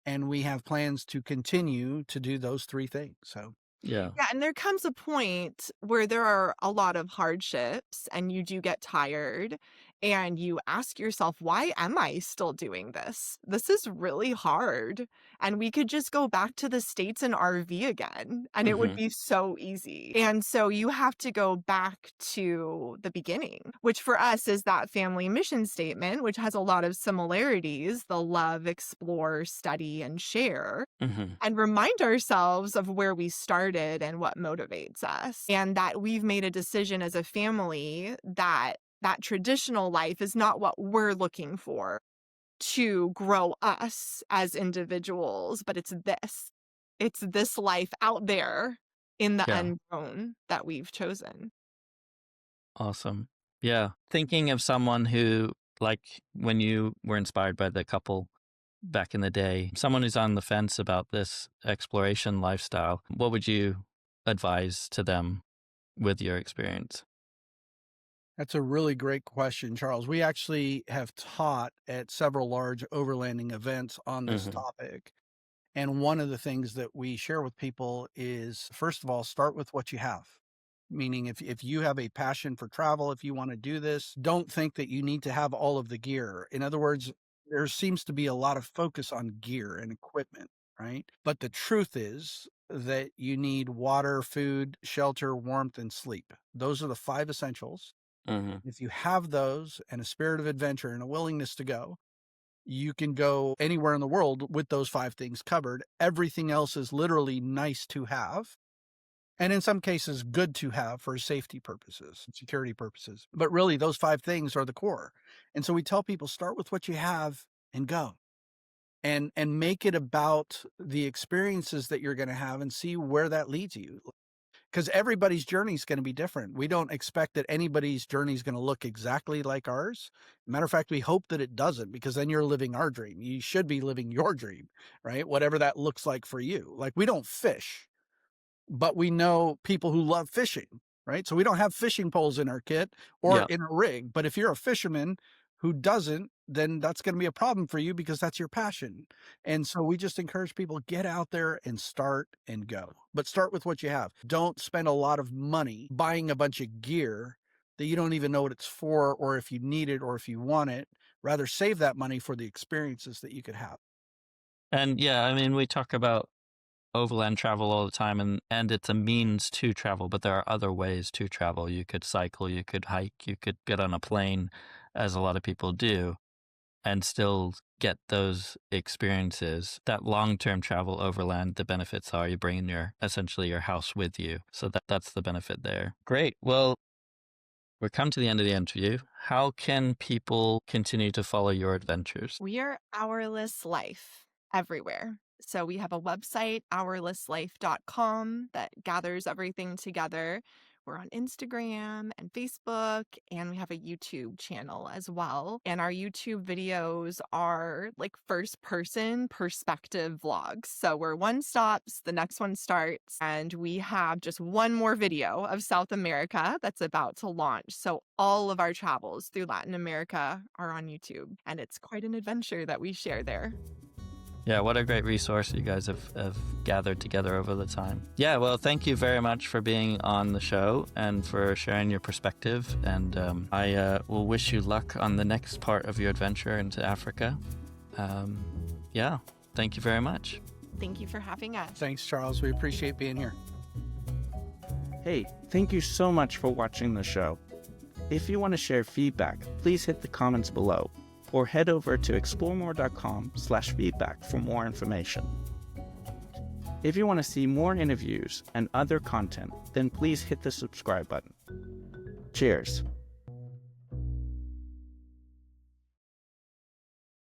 [SPEAKER 2] and we have plans to continue to do those three things. So
[SPEAKER 1] Yeah.
[SPEAKER 3] Yeah, and there comes a point where there are a lot of hardships and you do get tired and you ask yourself, why am I still doing this? This is really hard. And we could just go back to the States and RV again, and it would
[SPEAKER 1] Hmm.
[SPEAKER 3] be so easy. And so you have to go back to the beginning, which for us is that family mission statement, which has a lot of similarities: the love, explore, study, and share,
[SPEAKER 1] Hmm.
[SPEAKER 3] and remind ourselves of where we started and what motivates us, and that we've made a decision as a family that that traditional life is not what we're looking for to grow us as individuals, but it's this life out there in the
[SPEAKER 1] Yeah.
[SPEAKER 3] unknown that we've chosen.
[SPEAKER 1] Awesome. Yeah. Thinking of someone who, like when you were inspired by the couple back in the day, someone who's on the fence about this exploration lifestyle, what would you advise to them with your experience?
[SPEAKER 2] that's a really great question, Charles. We actually have taught at several large overlanding events on this
[SPEAKER 1] Hmm.
[SPEAKER 2] topic. And one of the things that we share with people is, first of all, start with what you have. Meaning, if you have a passion for travel, if you want to do this, don't think that you need to have all of the gear. In other words, there seems to be a lot of focus on gear and equipment, right? But the truth is that you need water, food, shelter, warmth, and sleep. Those are the five essentials.
[SPEAKER 1] Hmm.
[SPEAKER 2] If you have those and a spirit of adventure and a willingness to go, you can go anywhere in the world with those five things covered. Everything else is literally nice to have. And in some cases, good to have for safety purposes, security purposes. But really, those five things are the core. And so we tell people start with what you have and go. And make it about the experiences that you're going to have and see where that leads you, because everybody's journey is going to be different. We don't expect that anybody's journey is going to look exactly like ours. Matter of fact, we hope that it doesn't, because then you're living our dream. You should be living your dream, right? Whatever that looks like for you. Like, we don't fish, but we know people who love fishing, right? So we don't have fishing poles in our kit or
[SPEAKER 1] Yeah.
[SPEAKER 2] in a rig. But if you're a fisherman who doesn't, then that's going to be a problem for you because that's your passion. And so we just encourage people, get out there and start and go. But start with what you have. Don't spend a lot of money buying a bunch of gear that you don't even know what it's for, or if you need it, or if you want it. Rather save that money for the experiences that you could have.
[SPEAKER 1] And yeah, I mean, we talk about overland travel all the time, and it's a means to travel, but there are other ways to travel. You could cycle, you could hike, you could get on a plane, as a lot of people do, and still get those experiences. That long-term travel overland, the benefits are you bring essentially your house with you. So that's the benefit there. Great. Well, we've come to the end of the interview. How can people continue to follow your adventures?
[SPEAKER 3] We are Hourless Life everywhere. So we have a website, hourlesslife.com, that gathers everything together. We're on Instagram and Facebook, and we have a YouTube channel as well. And our YouTube videos are like first-person perspective vlogs. So where one stops, the next one starts, and we have just one more video of South America that's about to launch. So all of our travels through Latin America are on YouTube, and it's quite an adventure that we share there.
[SPEAKER 1] Yeah, what a great resource you guys have gathered together over the time. Yeah, well, thank you very much for being on the show and for sharing your perspective. And I will wish you luck on the next part of your adventure into Africa. Yeah, thank you very much.
[SPEAKER 3] Thank you for having us.
[SPEAKER 2] Thanks, Charles. We appreciate being here.
[SPEAKER 4] Hey, thank you so much for watching the show. If you want to share feedback, please hit the comments below, or head over to exploremore.com/feedback for more information. If you want to see more interviews and other content, then please hit the subscribe button. Cheers.